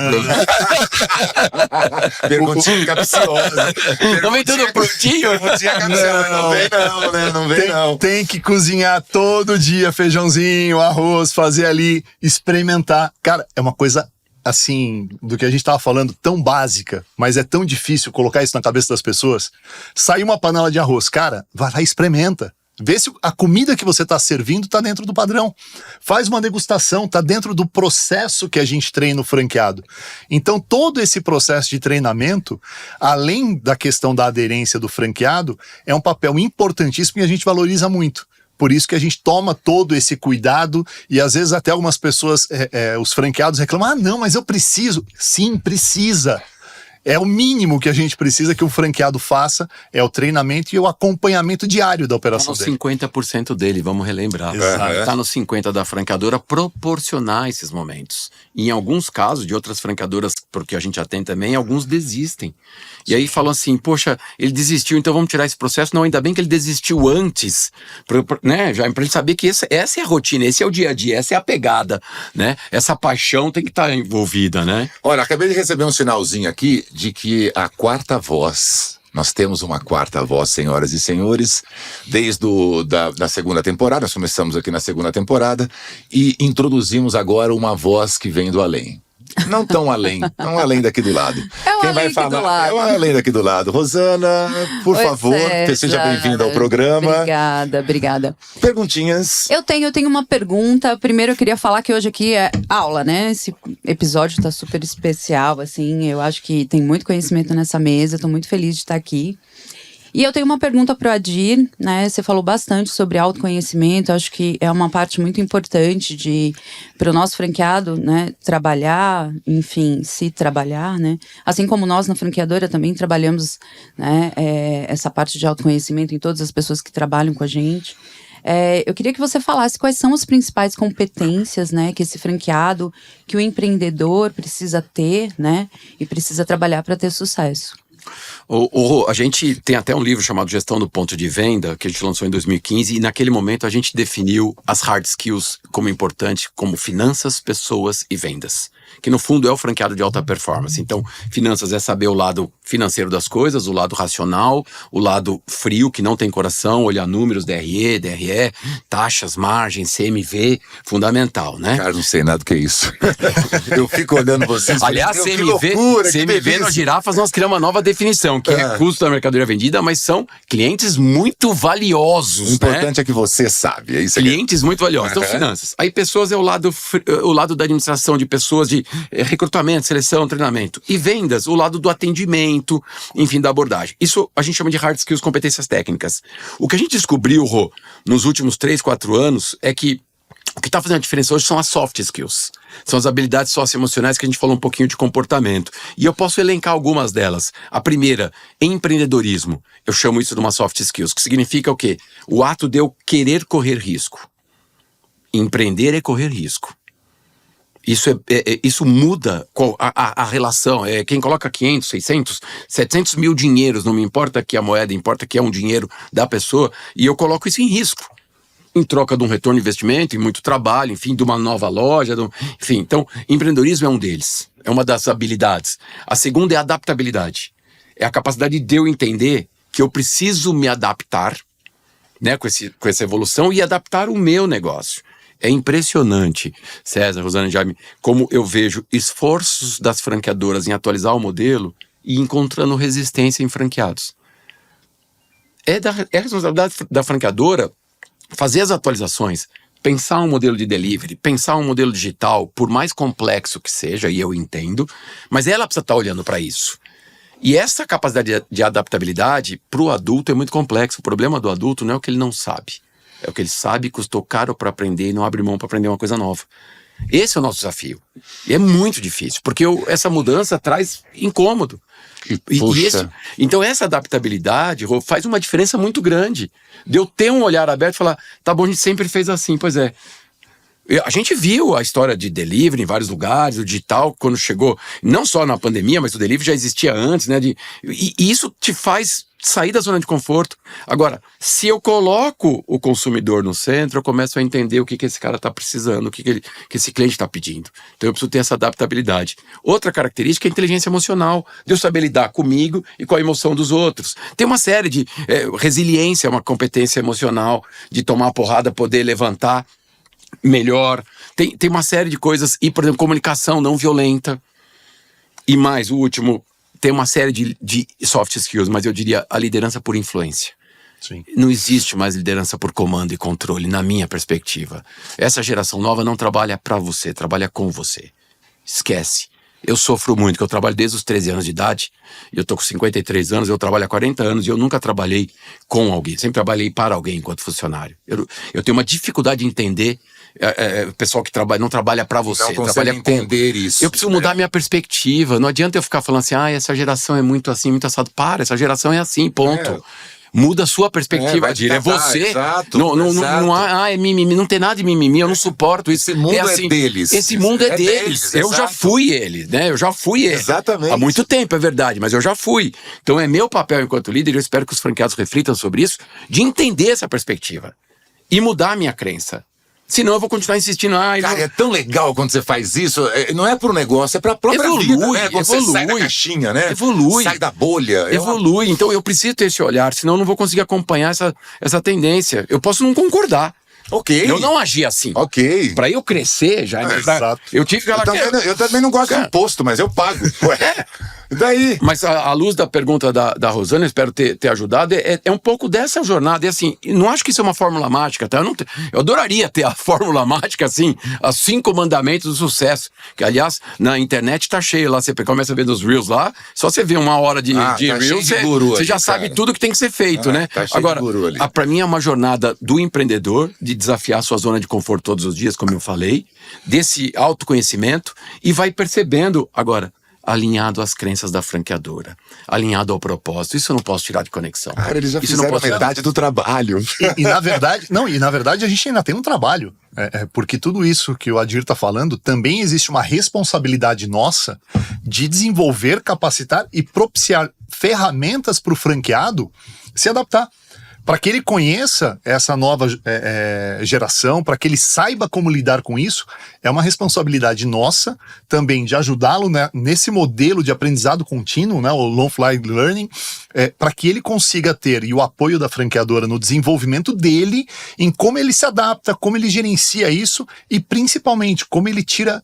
Perguntinha capciosa. Não vem tudo prontinho? Perguntinha capciosa. Não vem não, né? Não vem não. Tem que cozinhar todo dia feijãozinho, arroz, fazer ali, experimentar. Cara, é uma coisa assim, do que a gente tava falando, tão básica, mas é tão difícil colocar isso na cabeça das pessoas. Sai uma panela de arroz, cara, vai lá e experimenta. Vê se a comida que você tá servindo tá dentro do padrão. Faz uma degustação, tá dentro do processo que a gente treina o franqueado. Então, todo esse processo de treinamento, além da questão da aderência do franqueado, é um papel importantíssimo e a gente valoriza muito. Por isso que a gente toma todo esse cuidado e às vezes até algumas pessoas, os franqueados reclamam, não, mas eu preciso. Sim, precisa. É o mínimo que a gente precisa que o franqueado faça, é o treinamento e o acompanhamento diário da operação dele. Tá no 50% dele, vamos relembrar. Está no 50% da franqueadora proporcionar esses momentos. E em alguns casos, de outras franqueadoras, porque a gente atende também, alguns desistem. E aí falam assim, poxa, ele desistiu, então vamos tirar esse processo. Não, ainda bem que ele desistiu antes, né? Já para ele saber que essa é a rotina, esse é o dia a dia, essa é a pegada, né? Essa paixão tem que estar envolvida, né? Olha, acabei de receber um sinalzinho aqui de que a quarta voz, nós temos uma quarta voz, senhoras e senhores, desde da segunda temporada, nós começamos aqui na segunda temporada e introduzimos agora uma voz que vem do além. Não tão além, não além daqui do lado. Quem vai falar? É o além daqui do lado. Rosana, por favor, seja bem-vinda ao programa. Obrigada. Perguntinhas. Eu tenho uma pergunta. Primeiro eu queria falar que hoje aqui é aula, né? Esse episódio tá super especial, assim. Eu acho que tem muito conhecimento nessa mesa. Tô muito feliz de estar aqui. E eu tenho uma pergunta para o Adir, né? Você falou bastante sobre autoconhecimento, acho que é uma parte muito importante para o nosso franqueado, né? Trabalhar, enfim, se trabalhar, né? Assim como nós na franqueadora também trabalhamos, né? Essa parte de autoconhecimento em todas as pessoas que trabalham com a gente. Eu queria que você falasse quais são as principais competências, né? Que esse franqueado, que o empreendedor precisa ter, né? E precisa trabalhar para ter sucesso. A gente tem até um livro chamado Gestão do Ponto de Venda, que a gente lançou em 2015, e naquele momento a gente definiu as hard skills como importante, como finanças, pessoas e vendas. Que no fundo é o franqueado de alta performance. Então, finanças é saber o lado financeiro das coisas, o lado racional, o lado frio, que não tem coração, olhar números, DRE, DRE, taxas, margens, CMV, fundamental, né? Cara, não sei nada do que é isso. Eu fico olhando vocês. Aliás, CMV no Girafas nós criamos uma nova definição definição, que é custo da mercadoria vendida, mas são clientes muito valiosos, O importante é que você sabe, é isso aqui. Clientes muito valiosos. Então, finanças. Aí, pessoas é o lado da administração de pessoas, de recrutamento, seleção, treinamento. E vendas, o lado do atendimento, enfim, da abordagem. Isso a gente chama de hard skills, competências técnicas. O que a gente descobriu, Rô, nos últimos 3, 4 anos, é que o que está fazendo a diferença hoje são as soft skills. São as habilidades socioemocionais que a gente falou um pouquinho de comportamento. E eu posso elencar algumas delas. A primeira, empreendedorismo. Eu chamo isso de uma soft skills, que significa o quê? O ato de eu querer correr risco. Empreender é correr risco. Isso muda a relação. Quem coloca 500, 600, 700 mil dinheiros, não me importa que a moeda, importa que é um dinheiro da pessoa, e eu coloco isso em risco. Em troca de um retorno de investimento, em muito trabalho, enfim, de uma nova loja, enfim. Então, empreendedorismo é um deles, é uma das habilidades. A segunda é a adaptabilidade. É a capacidade de eu entender que eu preciso me adaptar, né, com essa evolução e adaptar o meu negócio. É impressionante, César, Rosana e Jaime, como eu vejo esforços das franqueadoras em atualizar o modelo e encontrando resistência em franqueados. É responsabilidade da franqueadora fazer as atualizações, pensar um modelo de delivery, pensar um modelo digital, por mais complexo que seja, e eu entendo, mas ela precisa estar olhando para isso. E essa capacidade de adaptabilidade para o adulto é muito complexo. O problema do adulto não é o que ele não sabe, é o que ele sabe, custou caro para aprender e não abre mão para aprender uma coisa nova. Esse é o nosso desafio. E é muito difícil, porque essa mudança traz incômodo. Então essa adaptabilidade, Rô, faz uma diferença muito grande. De eu ter um olhar aberto e falar, tá bom, a gente sempre fez assim, pois é. A gente viu a história de delivery em vários lugares, o digital, quando chegou, não só na pandemia, mas o delivery já existia antes, né? E isso te faz sair da zona de conforto. Agora, se eu coloco o consumidor no centro, eu começo a entender o que esse cara está precisando, o que esse cliente está pedindo. Então eu preciso ter essa adaptabilidade. Outra característica é a inteligência emocional, de eu saber lidar comigo e com a emoção dos outros. Tem uma série de resiliência, uma competência emocional, de tomar a porrada, poder levantar melhor. Tem uma série de coisas, e por exemplo, comunicação não violenta. E mais, o último, tem uma série de soft skills, mas eu diria a liderança por influência. Sim. Não existe mais liderança por comando e controle, na minha perspectiva. Essa geração nova não trabalha pra você, trabalha com você. Esquece. Eu sofro muito, porque eu trabalho desde os 13 anos de idade, e eu tô com 53 anos, eu trabalho há 40 anos, e eu nunca trabalhei com alguém, sempre trabalhei para alguém enquanto funcionário. Eu tenho uma dificuldade de entender o pessoal que não trabalha para você. Não consegue entender isso. Eu preciso mudar minha perspectiva. Não adianta eu ficar falando assim, essa geração é muito assim, muito assado. Essa geração é assim, ponto. Muda a sua perspectiva, é você. Exato, não há mimimi, não tem nada de mimimi, eu não suporto isso. Esse mundo é deles. Esse mundo é deles. Eu já fui ele, né? Eu já fui ele. Exatamente. Há muito tempo, é verdade, mas eu já fui. Então é meu papel enquanto líder, eu espero que os franqueados reflitam sobre isso, de entender essa perspectiva e mudar a minha crença. Senão eu vou continuar insistindo. Cara, é tão legal quando você faz isso. Não é pro negócio, é pra própria vida, né? Quando você sai da caixinha, né? Sai da bolha. Evolui. Então eu preciso ter esse olhar, senão eu não vou conseguir acompanhar essa tendência. Eu posso não concordar. Ok. Eu não agi assim. Ok. Pra eu crescer, já... Exato. Eu tive que... Eu também não gosto de imposto, mas eu pago. Ué. E daí? Mas à luz da pergunta da Rosana, eu espero ter ajudado, é um pouco dessa jornada. E assim, não acho que isso é uma fórmula mágica, tá? Eu adoraria ter a fórmula mágica, assim, os 5 mandamentos do sucesso. Que, aliás, na internet tá cheio lá, você começa a ver nos Reels lá, só você vê 1 hora de Reels, você já sabe tudo que tem que ser feito, né? Tá cheio Agora, de guru ali. pra mim é uma jornada do empreendedor, de desafiar sua zona de conforto todos os dias, como eu falei, desse autoconhecimento, e vai percebendo, agora, alinhado às crenças da franqueadora, alinhado ao propósito. Isso eu não posso tirar de conexão. Cara, eles já fizeram metade do trabalho. E na verdade a gente ainda tem um trabalho. Porque tudo isso que o Adir está falando, também existe uma responsabilidade nossa de desenvolver, capacitar e propiciar ferramentas para o franqueado se adaptar. Para que ele conheça essa nova geração, para que ele saiba como lidar com isso, é uma responsabilidade nossa também de ajudá-lo, né, nesse modelo de aprendizado contínuo, né, o Lifelong Learning, para que ele consiga ter e o apoio da franqueadora no desenvolvimento dele, em como ele se adapta, como ele gerencia isso e principalmente como ele tira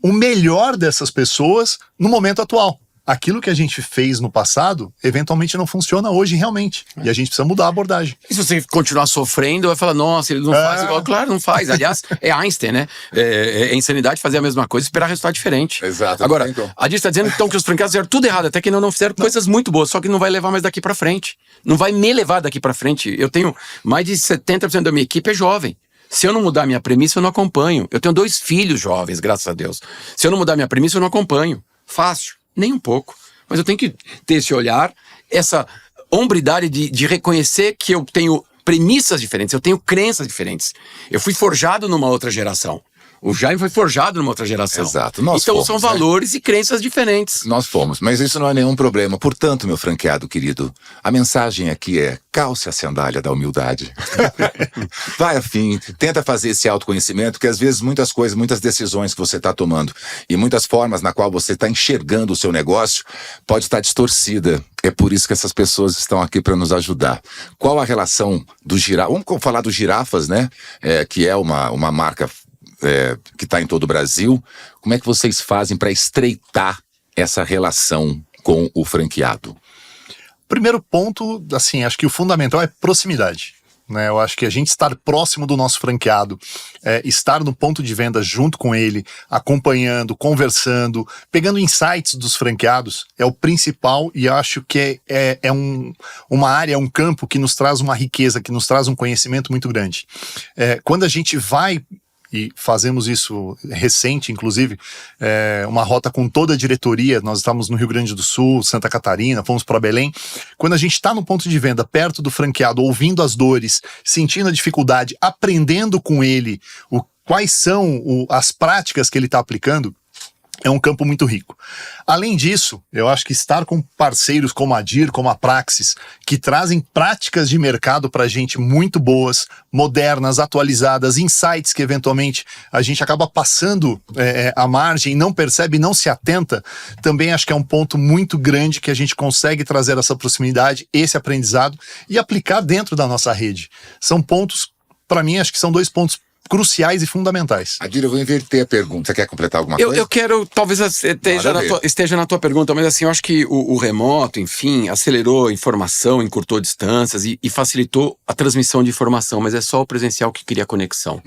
o melhor dessas pessoas no momento atual. aquilo que a gente fez no passado, eventualmente não funciona hoje realmente. E a gente precisa mudar a abordagem. E se você continuar sofrendo, vai falar, nossa, ele não faz igual. Claro, não faz. Aliás, é Einstein, né? É insanidade fazer a mesma coisa e esperar resultado diferente. Exato. Agora, a Dir está dizendo então que os franqueados fizeram tudo errado, até que não fizeram coisas muito boas, só que não vai levar mais daqui pra frente. Não vai me levar daqui pra frente. Eu tenho mais de 70% da minha equipe é jovem. Se eu não mudar minha premissa, eu não acompanho. Eu tenho 2 filhos jovens, graças a Deus. Se eu não mudar minha premissa, eu não acompanho. Fácil. Nem um pouco. Mas eu tenho que ter esse olhar, essa hombridade de reconhecer que eu tenho premissas diferentes, eu tenho crenças diferentes. Eu fui forjado numa outra geração. O Jaime foi forjado numa outra geração. Exato. Nós então fomos, são valores e crenças diferentes. Nós fomos, mas isso não é nenhum problema. Portanto, meu franqueado querido, a mensagem aqui é: calce a sandália da humildade. Vai afim, tenta fazer esse autoconhecimento, que às vezes muitas coisas, muitas decisões que você está tomando e muitas formas na qual você está enxergando o seu negócio pode estar distorcida. É por isso que essas pessoas estão aqui para nos ajudar. Qual a relação do Girafas? Vamos falar do Girafas, né? Que é uma marca que está em todo o Brasil. Como é que vocês fazem para estreitar essa relação com o franqueado? Primeiro ponto, assim, acho que o fundamental é proximidade. Né? Eu acho que a gente estar próximo do nosso franqueado, estar no ponto de venda junto com ele, acompanhando, conversando, pegando insights dos franqueados, é o principal, e acho que uma área, um campo que nos traz uma riqueza, que nos traz um conhecimento muito grande. Quando a gente vai, e fazemos isso recente, inclusive, uma rota com toda a diretoria, nós estávamos no Rio Grande do Sul, Santa Catarina, fomos para Belém. Quando a gente está no ponto de venda, perto do franqueado, ouvindo as dores, sentindo a dificuldade, aprendendo com ele quais são as práticas que ele está aplicando, é um campo muito rico. Além disso, eu acho que estar com parceiros como a Dir, como a Praxis, que trazem práticas de mercado para a gente muito boas, modernas, atualizadas, insights que eventualmente a gente acaba passando a margem, não percebe, não se atenta, também acho que é um ponto muito grande que a gente consegue trazer essa proximidade, esse aprendizado e aplicar dentro da nossa rede. São pontos, para mim, acho que são 2 pontos cruciais e fundamentais. Adir, eu vou inverter a pergunta. Você quer completar alguma coisa? Eu quero, talvez esteja na tua pergunta, mas assim, eu acho que o remoto, enfim, acelerou a informação, encurtou distâncias e facilitou a transmissão de informação, mas é só o presencial que cria conexão.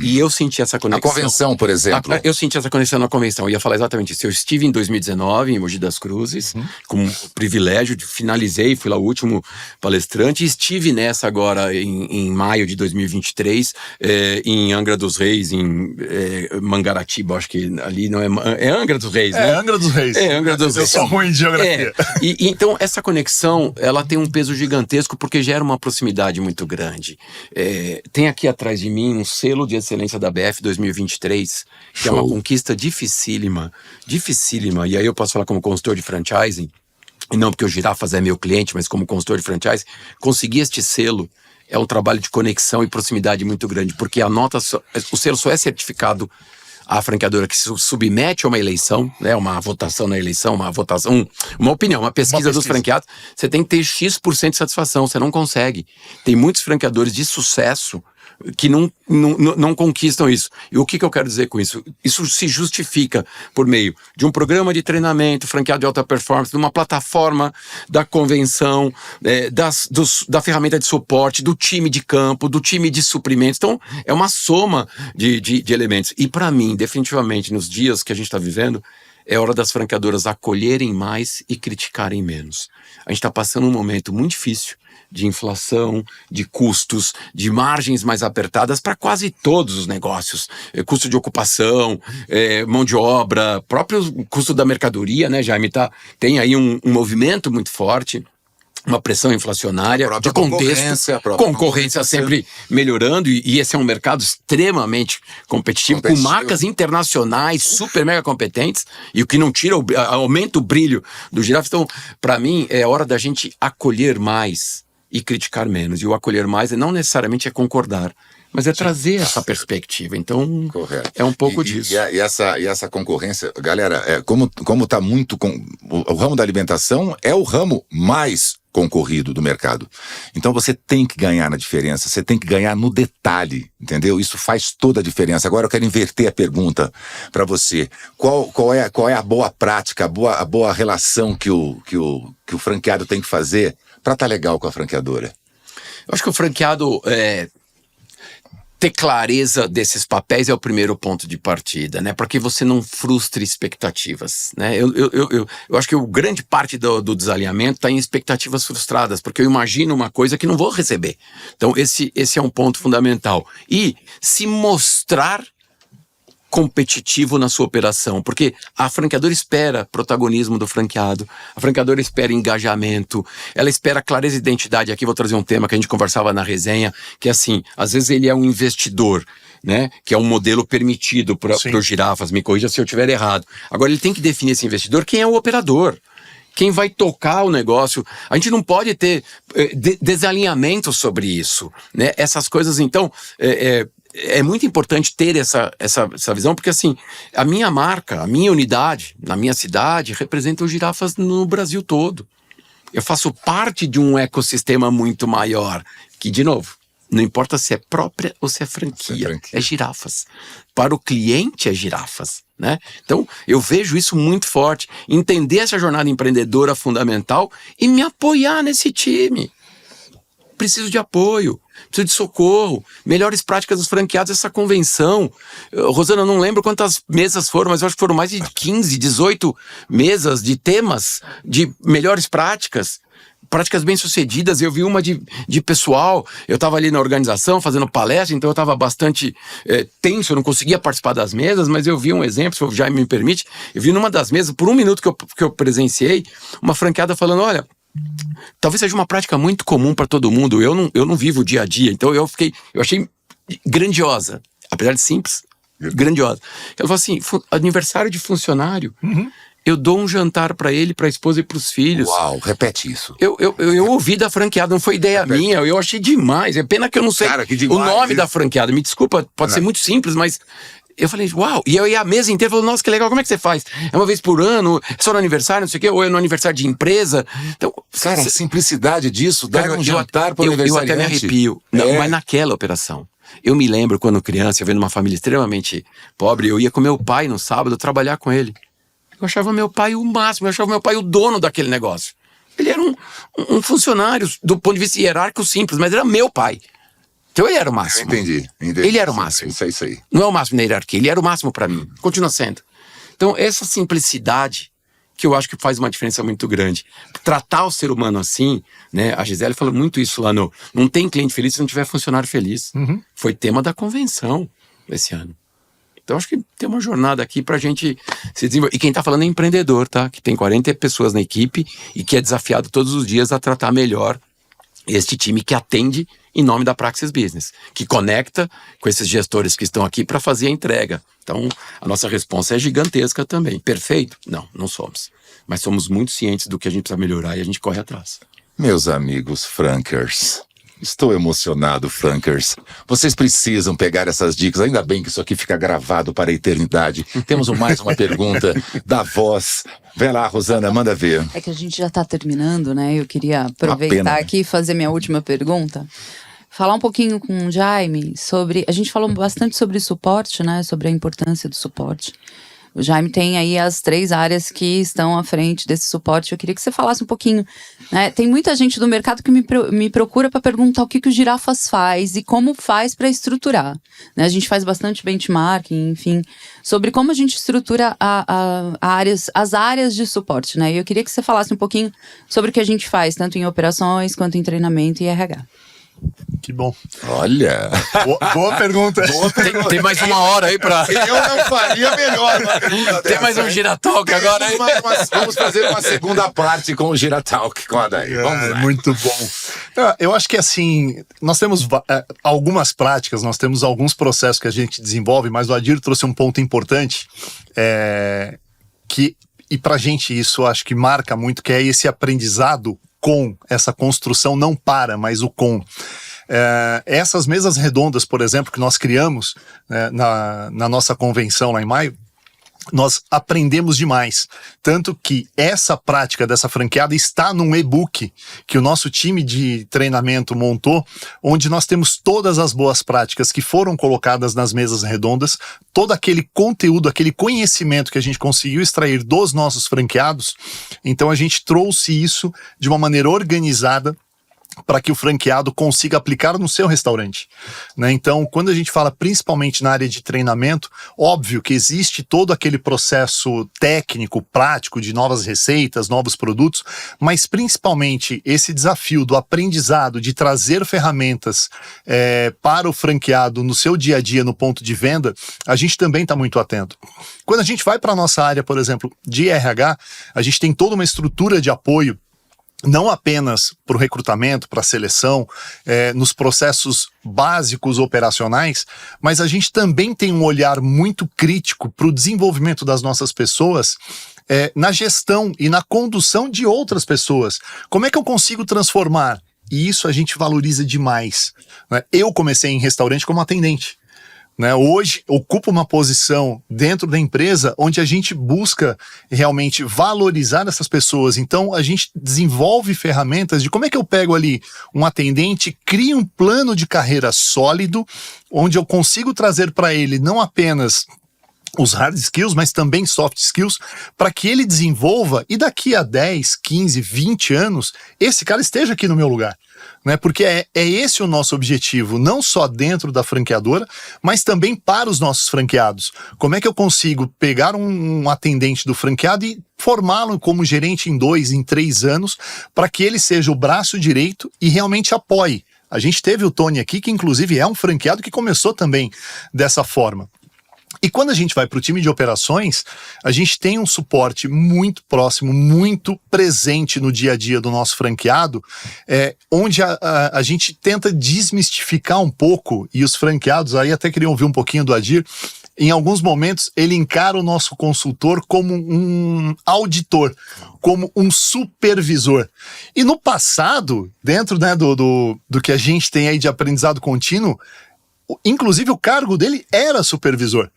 E eu senti essa conexão. A convenção, por exemplo. Eu senti essa conexão na convenção. Eu ia falar exatamente isso. Eu estive em 2019, em Mogi das Cruzes, com o privilégio de finalizei, fui lá o último palestrante, e estive nessa agora em maio de 2023, em Angra dos Reis, em Mangaratiba, acho que ali não é Angra dos Reis, né? Angra dos Reis. Angra dos Reis. Eu sou ruim de geografia. Então, essa conexão, ela tem um peso gigantesco porque gera uma proximidade muito grande. Tem aqui atrás de mim um selo de excelência da BF 2023, que é uma conquista dificílima, e aí eu posso falar como consultor de franchising, e não porque o Girafas é meu cliente, mas como consultor de franchising, conseguir este selo é um trabalho de conexão e proximidade muito grande, porque o selo só é certificado à franqueadora que se submete a uma eleição, né, uma votação na eleição, uma opinião, uma pesquisa dos franqueados, você tem que ter X% de satisfação, você não consegue. Tem muitos franqueadores de sucesso que não conquistam isso. E o que eu quero dizer com isso? Isso se justifica por meio de um programa de treinamento, franqueado de alta performance, de uma plataforma da convenção, da ferramenta de suporte, do time de campo, do time de suprimentos. Então, é uma soma de elementos. E para mim, definitivamente, nos dias que a gente está vivendo, é hora das franqueadoras acolherem mais e criticarem menos. A gente está passando um momento muito difícil de inflação, de custos, de margens mais apertadas para quase todos os negócios. Custo de ocupação, mão de obra, próprio custo da mercadoria, né, Jaime? Tem aí um movimento muito forte, uma pressão inflacionária, de contexto, concorrência sempre melhorando, e esse é um mercado extremamente competitivo, com marcas internacionais super mega competentes, e o que não tira, aumenta o brilho do Girafas. Então, para mim, é hora da gente acolher mais e criticar menos. E o acolher mais não necessariamente é concordar, mas é trazer essa perspectiva. Então, é um pouco disso. E essa concorrência, galera, como tá muito... o ramo da alimentação é o ramo mais concorrido do mercado. Então você tem que ganhar na diferença, você tem que ganhar no detalhe, entendeu? Isso faz toda a diferença. Agora eu quero inverter a pergunta para você. Qual é a boa prática, a boa relação que o franqueado tem que fazer para estar legal com a franqueadora? Eu acho que o franqueado ter clareza desses papéis é o primeiro ponto de partida, né? Para que você não frustre expectativas, né? Eu acho que grande parte do desalinhamento está em expectativas frustradas, porque eu imagino uma coisa que não vou receber. Então esse é um ponto fundamental. E se mostrar competitivo na sua operação, porque a franqueadora espera protagonismo do franqueado, a franqueadora espera engajamento, ela espera clareza de identidade. Aqui vou trazer um tema que a gente conversava na resenha, que é assim, às vezes ele é um investidor, né, que é um modelo permitido para os girafas, me corrija se eu estiver errado. Agora ele tem que definir esse investidor, quem é o operador, quem vai tocar o negócio. A gente não pode ter desalinhamento sobre isso, né? Essas coisas, então, é muito importante ter essa visão, porque assim, a minha marca, a minha unidade, na minha cidade, representa os girafas no Brasil todo. Eu faço parte de um ecossistema muito maior, que, de novo, não importa se é própria ou se é franquia, é girafas. Para o cliente é girafas, né? Então, eu vejo isso muito forte. Entender essa jornada empreendedora fundamental e me apoiar nesse time. Preciso de apoio, preciso de socorro, melhores práticas dos franqueados, essa convenção. Rosana, eu não lembro quantas mesas foram, mas eu acho que foram mais de 15, 18 mesas de temas de melhores práticas bem-sucedidas. Eu vi uma de pessoal, eu estava ali na organização fazendo palestra, então eu estava bastante tenso, eu não conseguia participar das mesas, mas eu vi um exemplo, se o Jaime me permite, eu vi numa das mesas, por um minuto que eu presenciei, uma franqueada falando, olha, talvez seja uma prática muito comum para todo mundo, eu não vivo o dia a dia, então eu achei grandiosa, apesar de simples, grandiosa. Ela falou assim, aniversário de funcionário, eu dou um jantar para ele, para a esposa e para os filhos. Uau, repete isso. Eu ouvi da franqueada, não foi ideia minha, eu achei demais, é pena que eu não sei o nome da franqueada, me desculpa, pode ser muito simples, mas... Eu falei, uau, e eu ia a mesa inteira, falou, nossa, que legal, como é que você faz? É uma vez por ano, é só no aniversário, não sei o quê, ou é no aniversário de empresa? Então, cara, a simplicidade disso, dar um jantar para o aniversariante. Eu até me arrepio, mas naquela operação. Eu me lembro quando criança, eu vendo uma família extremamente pobre, eu ia com meu pai no sábado trabalhar com ele. Eu achava meu pai o máximo, eu achava meu pai o dono daquele negócio. Ele era um funcionário, do ponto de vista hierárquico simples, mas era meu pai. Então ele era o máximo. Eu entendi. Ele era o máximo. Isso aí. Não é o máximo na hierarquia, ele era o máximo para mim. Continua sendo. Então essa simplicidade que eu acho que faz uma diferença muito grande. Tratar o ser humano assim, né? A Gisele falou muito isso lá no... Não tem cliente feliz se não tiver funcionário feliz. Foi tema da convenção esse ano. Então acho que tem uma jornada aqui pra gente se desenvolver. E quem tá falando é empreendedor, tá? Que tem 40 pessoas na equipe e que é desafiado todos os dias a tratar melhor este time que atende em nome da Praxis Business, que conecta com esses gestores que estão aqui para fazer a entrega. Então, a nossa resposta é gigantesca também. Perfeito? Não somos. Mas somos muito cientes do que a gente precisa melhorar e a gente corre atrás. Meus amigos Frankers, estou emocionado, Frankers. Vocês precisam pegar essas dicas. Ainda bem que isso aqui fica gravado para a eternidade. Temos mais uma pergunta da voz. Vai lá, Rosana, manda ver. É que a gente já está terminando, né? Eu queria aproveitar aqui e fazer minha última pergunta. Falar um pouquinho com o Jaime sobre... A gente falou bastante sobre suporte, né? Sobre a importância do suporte. O Jaime tem aí as 3 áreas que estão à frente desse suporte. Eu queria que você falasse um pouquinho, né? Tem muita gente do mercado que me procura para perguntar o que o Girafas faz e como faz para estruturar, né? A gente faz bastante benchmarking, enfim, sobre como a gente estrutura as áreas de suporte, né? E eu queria que você falasse um pouquinho sobre o que a gente faz, tanto em operações quanto em treinamento e RH. Que bom. Olha. Boa pergunta. Tem mais uma hora aí pra... Eu não faria melhor uma pergunta Tem mais um Giratalk agora aí. Vamos fazer uma segunda parte com o Giratalk com a Daí. Vamos lá. Muito bom. Eu acho que assim, nós temos algumas práticas, nós temos alguns processos que a gente desenvolve, mas o Adir trouxe um ponto importante, e pra gente isso acho que marca muito, que é esse aprendizado com essa construção, não para, mas o com. Essas mesas redondas, por exemplo, que nós criamos na nossa convenção lá em maio, nós aprendemos demais. Tanto que essa prática dessa franqueada está num e-book que o nosso time de treinamento montou, onde nós temos todas as boas práticas que foram colocadas nas mesas redondas, todo aquele conteúdo, aquele conhecimento que a gente conseguiu extrair dos nossos franqueados. Então a gente trouxe isso de uma maneira organizada para que o franqueado consiga aplicar no seu restaurante, né? Então, quando a gente fala principalmente na área de treinamento, óbvio que existe todo aquele processo técnico, prático, de novas receitas, novos produtos, mas principalmente esse desafio do aprendizado, de trazer ferramentas para o franqueado no seu dia a dia, no ponto de venda, a gente também está muito atento. Quando a gente vai para a nossa área, por exemplo, de RH, a gente tem toda uma estrutura de apoio, não apenas para o recrutamento, para a seleção, nos processos básicos operacionais, mas a gente também tem um olhar muito crítico para o desenvolvimento das nossas pessoas, na gestão e na condução de outras pessoas. Como é que eu consigo transformar? E isso a gente valoriza demais, né? Eu comecei em restaurante como atendente, né? Hoje ocupo uma posição dentro da empresa onde a gente busca realmente valorizar essas pessoas. Então a gente desenvolve ferramentas de como é que eu pego ali um atendente, crio um plano de carreira sólido, onde eu consigo trazer para ele não apenas os hard skills, mas também soft skills, para que ele desenvolva e daqui a 10, 15, 20 anos, esse cara esteja aqui no meu lugar, né? Porque é esse o nosso objetivo, não só dentro da franqueadora, mas também para os nossos franqueados. Como é que eu consigo pegar um atendente do franqueado e formá-lo como gerente em 2, em 3 anos, para que ele seja o braço direito e realmente apoie. A gente teve o Tony aqui, que inclusive é um franqueado que começou também dessa forma. E quando a gente vai para o time de operações, a gente tem um suporte muito próximo, muito presente no dia a dia do nosso franqueado, onde a gente tenta desmistificar um pouco, e os franqueados, aí até queriam ouvir um pouquinho do Adir, em alguns momentos ele encara o nosso consultor como um auditor, como um supervisor. E no passado, dentro, né, do que a gente tem aí de aprendizado contínuo, inclusive o cargo dele era supervisor.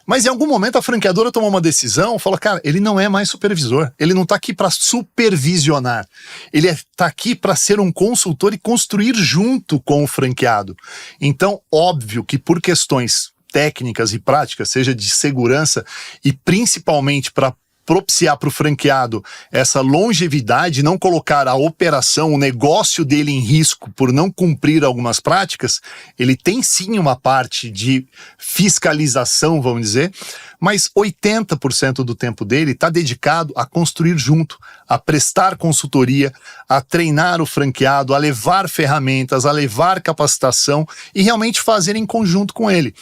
Mas em algum momento a franqueadora tomou uma decisão, falou, cara, ele não é mais supervisor, ele não está aqui para supervisionar, ele está aqui para ser um consultor e construir junto com o franqueado. Então, óbvio que por questões técnicas e práticas, seja de segurança e principalmente para propiciar para o franqueado essa longevidade, não colocar a operação, o negócio dele em risco por não cumprir algumas práticas, ele tem sim uma parte de fiscalização, vamos dizer, mas 80% do tempo dele está dedicado a construir junto, a prestar consultoria, a treinar o franqueado, a levar ferramentas, a levar capacitação e realmente fazer em conjunto com ele.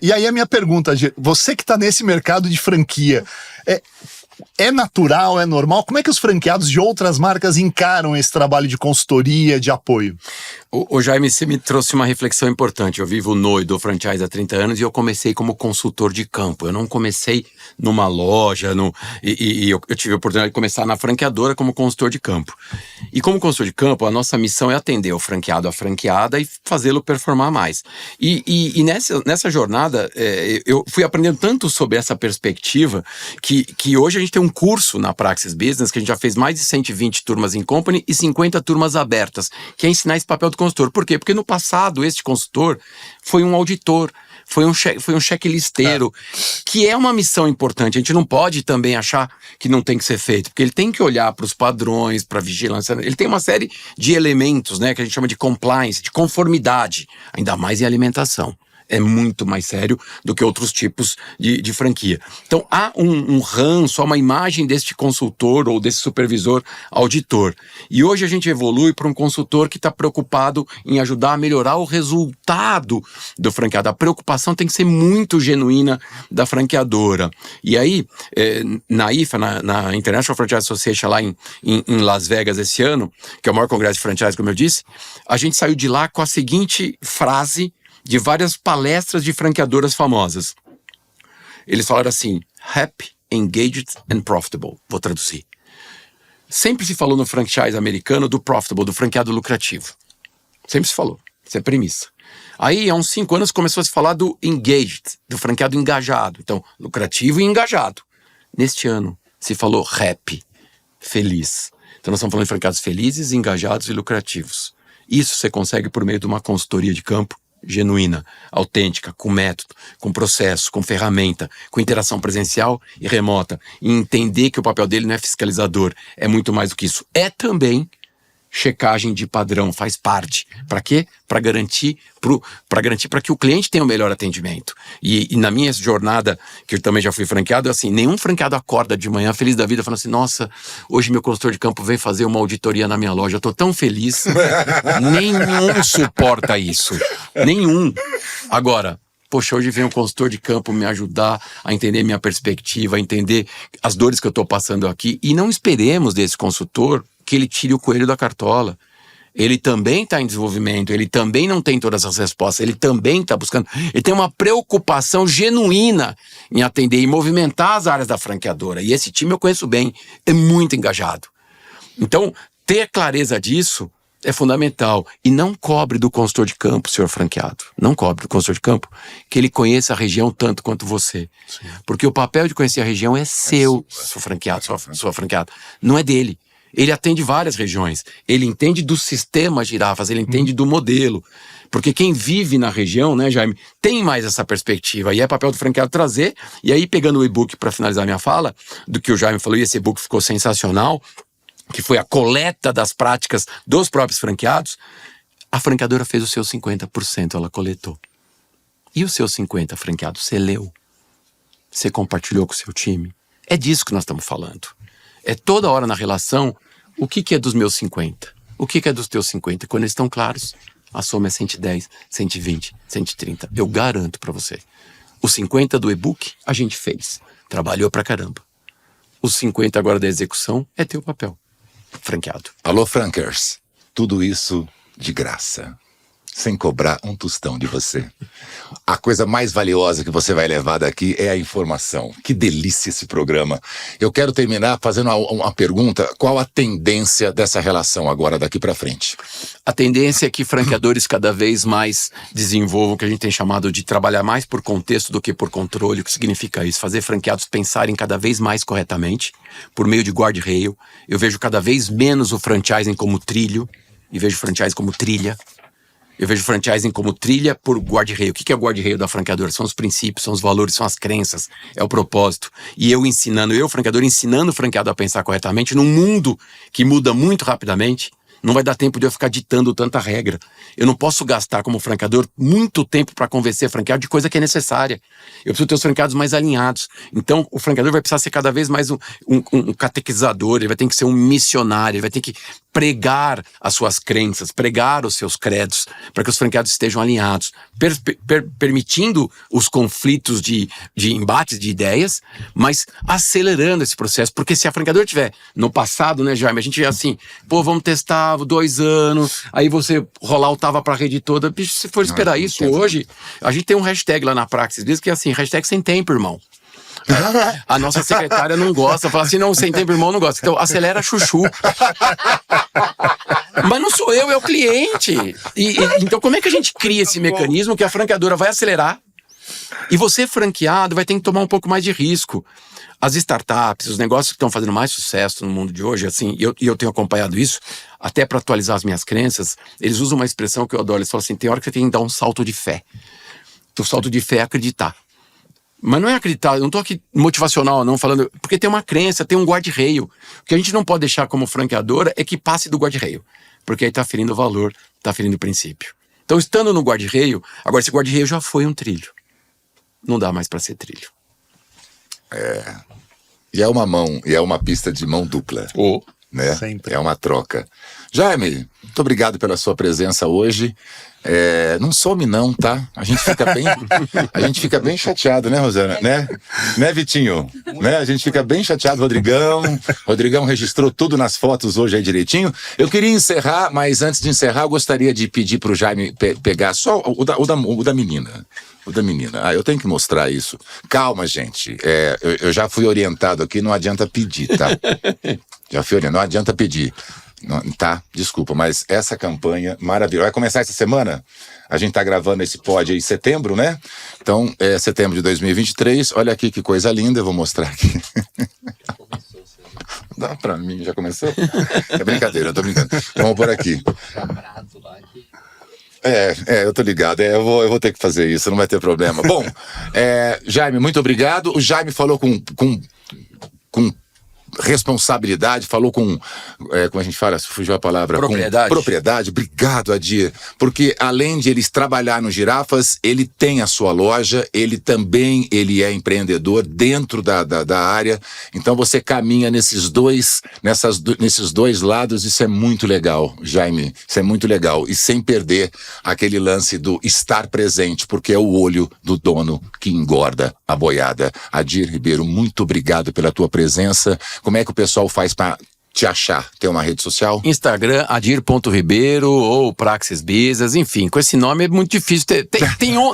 E aí a minha pergunta, você que está nesse mercado de franquia, é natural, é normal? Como é que os franqueados de outras marcas encaram esse trabalho de consultoria, de apoio? O Jaime, você me trouxe uma reflexão importante. Eu vivo no e do franchise há 30 anos e eu comecei como consultor de campo. Eu não comecei numa loja, eu tive a oportunidade de começar na franqueadora como consultor de campo. E como consultor de campo, a nossa missão é atender o franqueado, a franqueada e fazê-lo performar mais. E nessa jornada, eu fui aprendendo tanto sobre essa perspectiva que hoje a gente tem um curso na Praxis Business que a gente já fez mais de 120 turmas em company e 50 turmas abertas, que é ensinar esse papel do consultor. Por quê? Porque no passado, este consultor foi um auditor, foi um checklisteiro, que é uma missão importante. A gente não pode também achar que não tem que ser feito, porque ele tem que olhar para os padrões, para a vigilância. Ele tem uma série de elementos, né, que a gente chama de compliance, de conformidade, ainda mais em alimentação. É muito mais sério do que outros tipos de franquia. Então há um ranço, há uma imagem deste consultor ou desse supervisor auditor. E hoje a gente evolui para um consultor que está preocupado em ajudar a melhorar o resultado do franqueado. A preocupação tem que ser muito genuína da franqueadora. E aí, na IFA, na International Franchise Association lá em Las Vegas esse ano, que é o maior congresso de franchise, como eu disse, a gente saiu de lá com a seguinte frase de várias palestras de franqueadoras famosas. Eles falaram assim: happy, engaged and profitable. Vou traduzir. Sempre se falou no franchise americano do profitable, do franqueado lucrativo. Sempre se falou. Isso é premissa. Aí, há uns 5 anos, começou a se falar do engaged, do franqueado engajado. Então, lucrativo e engajado. Neste ano, se falou happy, feliz. Então, nós estamos falando de franqueados felizes, engajados e lucrativos. Isso você consegue por meio de uma consultoria de campo genuína, autêntica, com método, com processo, com ferramenta, com interação presencial e remota. E entender que o papel dele não é fiscalizador, é muito mais do que isso. É também checagem de padrão, faz parte. Para quê? Para garantir para que o cliente tenha o melhor atendimento. E na minha jornada, que eu também já fui franqueado, assim, nenhum franqueado acorda de manhã feliz da vida falando assim, nossa, hoje meu consultor de campo veio fazer uma auditoria na minha loja, eu tô tão feliz. Nenhum suporta isso. Nenhum. Agora, poxa, hoje vem um consultor de campo me ajudar a entender minha perspectiva, a entender as dores que eu tô passando aqui. E não esperemos desse consultor que ele tire o coelho da cartola. Ele também está em desenvolvimento, ele também não tem todas as respostas, ele também está buscando, ele tem uma preocupação genuína em atender e movimentar as áreas da franqueadora. E esse time eu conheço bem, é muito engajado. Então, ter clareza disso é fundamental. E não cobre do consultor de campo, senhor franqueado. Não cobre do consultor de campo que ele conheça a região tanto quanto você. Sim. Porque o papel de conhecer a região é seu, seu franqueado, sua franqueada. Não é dele. Ele atende várias regiões, ele entende do sistema girafas, ele entende do modelo. Porque quem vive na região, né, Jaime, tem mais essa perspectiva. E é papel do franqueado trazer. E aí, pegando o e-book para finalizar minha fala, do que o Jaime falou, e esse e-book ficou sensacional, que foi a coleta das práticas dos próprios franqueados, a franqueadora fez os seus 50%, ela coletou. E os seus 50%, franqueado, você leu? Você compartilhou com o seu time? É disso que nós estamos falando. É toda hora na relação, o que é dos meus 50? O que é dos teus 50? Quando eles estão claros, a soma é 110, 120, 130. Eu garanto pra você. Os 50 do e-book, a gente fez. Trabalhou pra caramba. Os 50 agora da execução, é teu papel. Franqueado. Alô, Frankers. Tudo isso de graça. Sem cobrar um tostão de você. A coisa mais valiosa que você vai levar daqui é a informação. Que delícia esse programa. Eu quero terminar fazendo uma pergunta. Qual a tendência dessa relação agora daqui para frente? A tendência é que franqueadores cada vez mais desenvolvam o que a gente tem chamado de trabalhar mais por contexto do que por controle. O que significa isso? Fazer franqueados pensarem cada vez mais corretamente, por meio de guardrail. Eu vejo cada vez menos o franchising como trilho e vejo o franchising como trilha. Eu vejo franchising como trilha por guardrail. O que é o guardrail da franqueadora? São os princípios, são os valores, são as crenças, é o propósito. E eu, franqueador, ensinando o franqueado a pensar corretamente num mundo que muda muito rapidamente. Não vai dar tempo de eu ficar ditando tanta regra. Eu não posso gastar como franqueador muito tempo para convencer franqueado de coisa que é necessária. Eu preciso ter os franqueados mais alinhados. Então, o franqueador vai precisar ser cada vez mais um catequizador, ele vai ter que ser um missionário, ele vai ter que pregar as suas crenças, pregar os seus credos, para que os franqueados estejam alinhados, permitindo os conflitos de embates de ideias, mas acelerando esse processo. Porque se a franqueadora tiver no passado, né, Jaime, a gente é assim, vamos testar 2 anos, aí você rolar o tava pra rede toda. Bicho, se for esperar isso hoje, a gente tem um hashtag lá na Praxis, diz que é assim, hashtag sem tempo, irmão. A nossa secretária não gosta, fala assim, não, sem tempo, irmão, não gosta. Então, acelera chuchu. Mas não sou eu, é o cliente. Então, como é que a gente cria esse mecanismo que a franqueadora vai acelerar e você, franqueado, vai ter que tomar um pouco mais de risco? As startups, os negócios que estão fazendo mais sucesso no mundo de hoje, assim, e eu tenho acompanhado isso, até para atualizar as minhas crenças, eles usam uma expressão que eu adoro, eles falam assim, tem hora que você tem que dar um salto de fé. O salto de fé é acreditar. Mas não é acreditar, eu não tô aqui motivacional não, falando, porque tem uma crença, tem um guardrail. O que a gente não pode deixar como franqueadora é que passe do guardrail, porque aí tá ferindo o valor, tá ferindo o princípio. Então, estando no guardrail, agora esse guardrail já foi um trilho. Não dá mais para ser trilho. E é uma pista de mão dupla. Né? Sempre. É uma troca. Jaime, muito obrigado pela sua presença hoje. Não some não, tá? A gente fica bem chateado, né, Rosana? Né, Vitinho? Né? A gente fica bem chateado, Rodrigão registrou tudo nas fotos hoje aí direitinho. Eu queria encerrar, mas antes de encerrar, eu gostaria de pedir pro Jaime pegar só o da menina. O da menina. Eu tenho que mostrar isso. Calma, gente. Eu já fui orientado aqui, não adianta pedir, tá? Já fui orientado, não adianta pedir. Tá, desculpa, mas essa campanha maravilhosa. Vai começar essa semana? A gente tá gravando esse pod aí em setembro, né? Então, setembro de 2023. Olha aqui que coisa linda, eu vou mostrar aqui. Dá pra mim, já começou? É brincadeira, eu tô brincando. Vamos por aqui. Eu tô ligado, eu vou ter que fazer isso, não vai ter problema. Bom, Jaime, muito obrigado. O Jaime falou com responsabilidade, falou com, como a gente fala, fugiu a palavra, propriedade. Com propriedade. Obrigado, Adir, porque além de eles trabalhar no Girafas, ele tem a sua loja, ele é empreendedor dentro da área, então você caminha nesses dois lados, isso é muito legal, Jaime, isso é muito legal, e sem perder aquele lance do estar presente, porque é o olho do dono que engorda a boiada. Adir Ribeiro, muito obrigado pela tua presença. Como é que o pessoal faz para te achar? Tem uma rede social? Instagram, adir.ribeiro ou Praxis Business, enfim, com esse nome é muito difícil.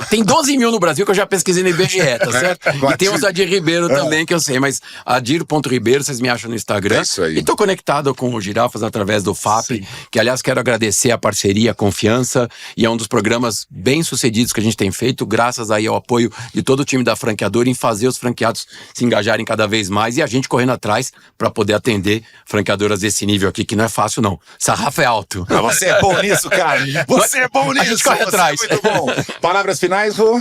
Tem 12 mil no Brasil que eu já pesquisei no IBGE, tá certo? E tem os Adir Ribeiro também que eu sei, mas adir.ribeiro, vocês me acham no Instagram. É isso aí. E tô conectado com o Girafas através do FAP, sim, que aliás quero agradecer a parceria, a confiança, e é um dos programas bem sucedidos que a gente tem feito, graças aí ao apoio de todo o time da franqueadora em fazer os franqueados se engajarem cada vez mais e a gente correndo atrás para poder atender franqueadoras desse nível aqui, que não é fácil, não. Sarrafo é alto. Você é bom nisso, cara. Você é bom nisso. A gente corre atrás. É muito bom. Palavras finais, Rô?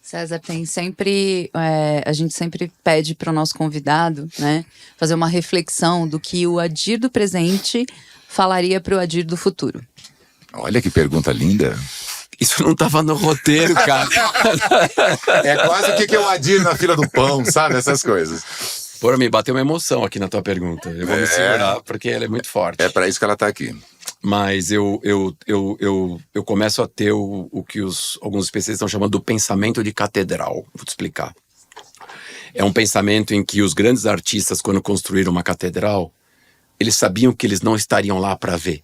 César, tem sempre, a gente sempre pede para o nosso convidado, né, fazer uma reflexão do que o Adir do presente falaria para o Adir do futuro. Olha que pergunta linda. Isso não tava no roteiro, cara. É quase o que é o Adir na fila do pão, sabe? Essas coisas. Por me bateu uma emoção aqui na tua pergunta. Eu vou me segurar porque ela é muito forte. É para isso que ela tá aqui. Mas eu começo a ter o que alguns especialistas estão chamando do pensamento de catedral. Vou te explicar. É um pensamento em que os grandes artistas, quando construíram uma catedral, eles sabiam que eles não estariam lá para ver.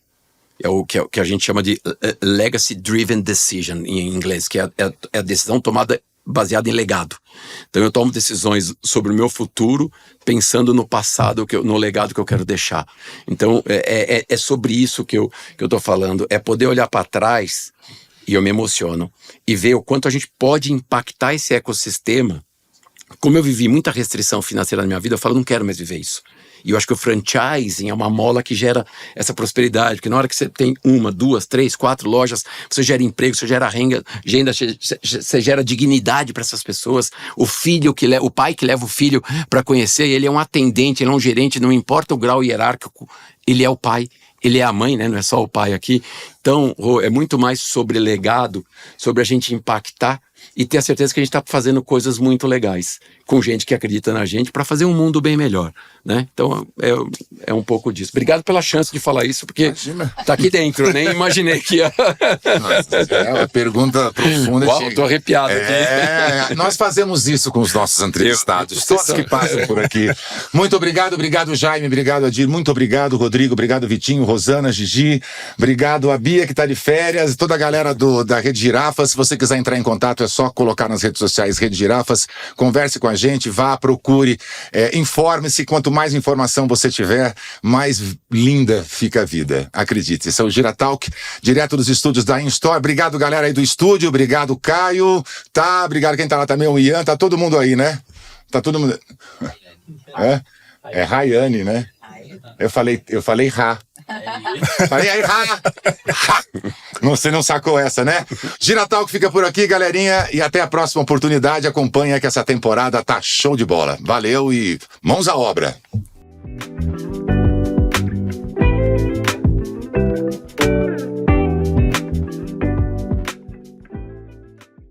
É o que a gente chama de legacy driven decision em inglês, que é a decisão tomada baseada em legado. Então eu tomo decisões sobre o meu futuro pensando no passado, no legado que eu quero deixar. Então é sobre isso que eu tô falando, é poder olhar para trás, e eu me emociono, e ver o quanto a gente pode impactar esse ecossistema. Como eu vivi muita restrição financeira na minha vida, eu falo, não quero mais viver isso. E eu acho que o franchising é uma mola que gera essa prosperidade, porque na hora que você tem 1, 2, 3, 4 lojas, você gera emprego, você gera renda, você gera dignidade para essas pessoas. O pai que leva o filho para conhecer, ele é um atendente, ele é um gerente, não importa o grau hierárquico, ele é o pai, ele é a mãe, né? Não é só o pai aqui. Então, é muito mais sobre legado, sobre a gente impactar e ter a certeza que a gente está fazendo coisas muito legais, com gente que acredita na gente, para fazer um mundo bem melhor, né? Então, é um pouco disso. Obrigado pela chance de falar isso, porque Imagina. Tá aqui dentro, nem imaginei que ia... Nossa, é uma pergunta profunda. Uau, tô arrepiado aqui. Nós fazemos isso com os nossos entrevistados, todos que passam por aqui. Muito obrigado Jaime, obrigado Adir, muito obrigado Rodrigo, obrigado Vitinho, Rosana, Gigi, obrigado a Bia que tá de férias, toda a galera da Rede Girafas. Se você quiser entrar em contato, é só colocar nas redes sociais Rede Girafas, converse com a gente, vá, procure, informe-se. Quanto mais informação você tiver, mais linda fica a vida, acredite. Esse é o Giratalk, direto dos estúdios da InStore. Obrigado galera aí do estúdio, obrigado Caio, tá, obrigado quem tá lá também, o Ian, tá todo mundo aí, né? Tá todo mundo... É Rayane, né? Eu falei Rá. Falei aí, Rá. Você não sacou essa, né? Giratalk fica por aqui, galerinha, e até a próxima oportunidade. Acompanha que essa temporada tá show de bola. Valeu e mãos à obra.